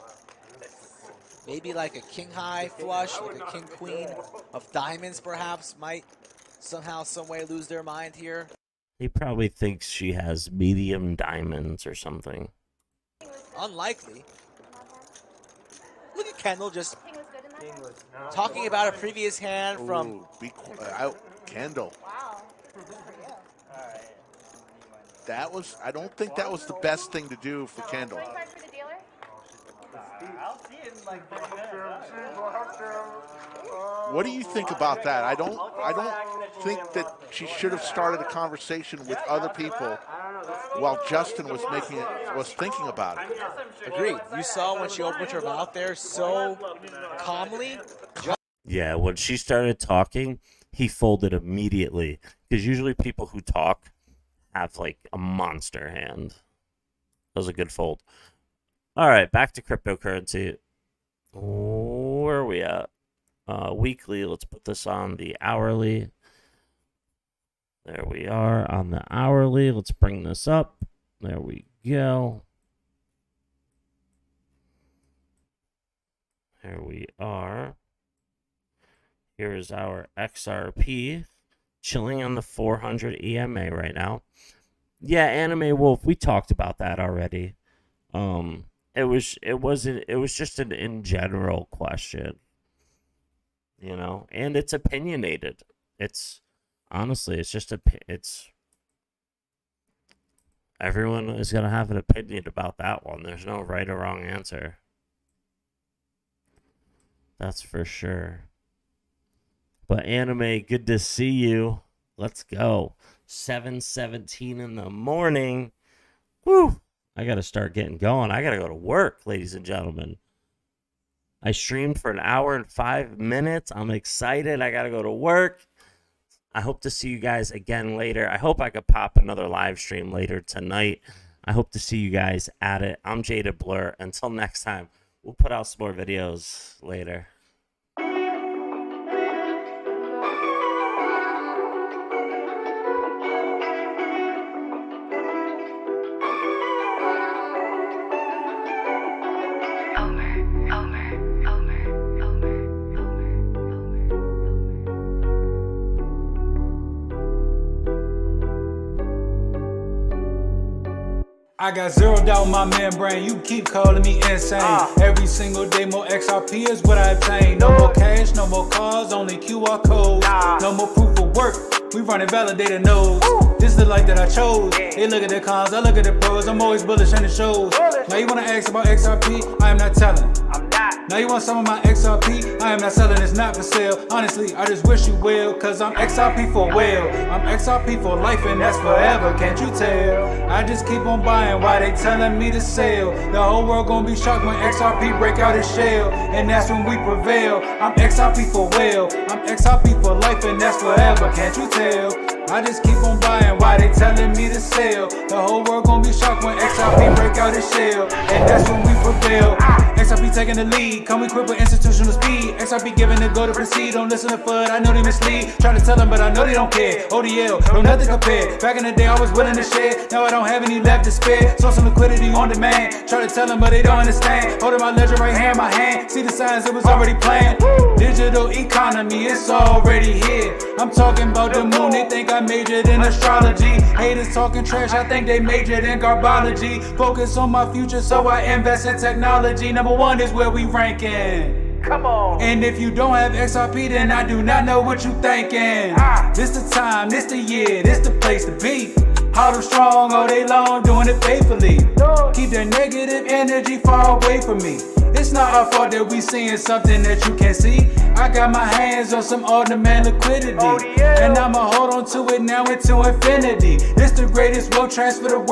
[SPEAKER 22] maybe like a king high flush, like a king queen of diamonds perhaps might somehow, some way lose their mind here.
[SPEAKER 3] He probably thinks she has medium diamonds or something.
[SPEAKER 22] Unlikely. Look at Kendall just talking about a previous hand from...
[SPEAKER 23] Ooh, Kendall. That was, I don't think that was the best thing to do for Kendall. What do you think about that? I don't think that she should have started a conversation with other people while Justin was thinking about it.
[SPEAKER 22] Agreed. You saw when she opened her mouth there so calmly.
[SPEAKER 3] Yeah, when she started talking, he folded immediately. Because usually people who talk have like a monster hand. That was a good fold. All right, back to cryptocurrency. Where are we at? Weekly. Let's put this on the hourly. There we are on the hourly. Let's bring this up. There we go. There we are. Here's our XRP chilling on the 400 EMA right now. Yeah, Anime Wolf, we talked about that already. It was just an in general question. You know, and it's opinionated. It's honestly, everyone is going to have an opinion about that one. There's no right or wrong answer. That's for sure. But Anime, good to see you. Let's go. 7:17 in the morning. Woo! I got to start getting going. I got to go to work, ladies and gentlemen. I streamed for 1 hour and 5 minutes. I'm excited. I got to go to work. I hope to see you guys again later. I hope I could pop another live stream later tonight. I hope to see you guys at it. I'm Jaded Blur. Until next time, we'll put out some more videos later.
[SPEAKER 5] I got zeroed out my membrane, you keep calling me insane. Every single day more XRP is what I obtain. No more cash, no more cars, only QR codes. No more proof of work, we running validated nodes. This is the life that I chose. They look at the cons, I look at the pros. I'm always bullish and it shows. Now you wanna ask about XRP, I am not telling. Now you want some of my XRP, I am not selling, it's not for sale. Honestly, I just wish you well, cause I'm XRP for well. I'm XRP for life and that's forever, can't you tell? I just keep on buying while they telling me to sell. The whole world gonna be shocked when XRP break out its shell, and that's when we prevail. I'm XRP for well, I'm XRP for life and that's forever, can't you tell? I just keep on buying while they telling me to sell. The whole world gonna be shocked when XRP break out its shell, and that's when we prevail. XRP taking the lead, come equipped with institutional speed. XRP giving the go to proceed, don't listen to FUD, I know they mislead. Try to tell them but I know they don't care. ODL, no nothing compared. Back in the day I was willing to share, now I don't have any left to spare. Source of liquidity on demand, try to tell them but they don't understand. Holding my ledger right here in my hand, see the signs it was already planned. Digital economy, it's already here. I'm talking about the moon, they think I majored in astrology. Haters talking trash, I think they majored in garbology. Focus on my future, so I invest in technology. Number one is where we ranking. Come on. And if you don't have XRP, then I do not know what you thinking. This the time, this the year, this the place to be. Hold them strong all day long, doing it faithfully. Keep the negative energy far away from me. It's not our fault that we seeing something that you can't see. I got my hands on some on-demand liquidity, and I'ma hold on to it now into infinity. This the greatest wealth transfer the world.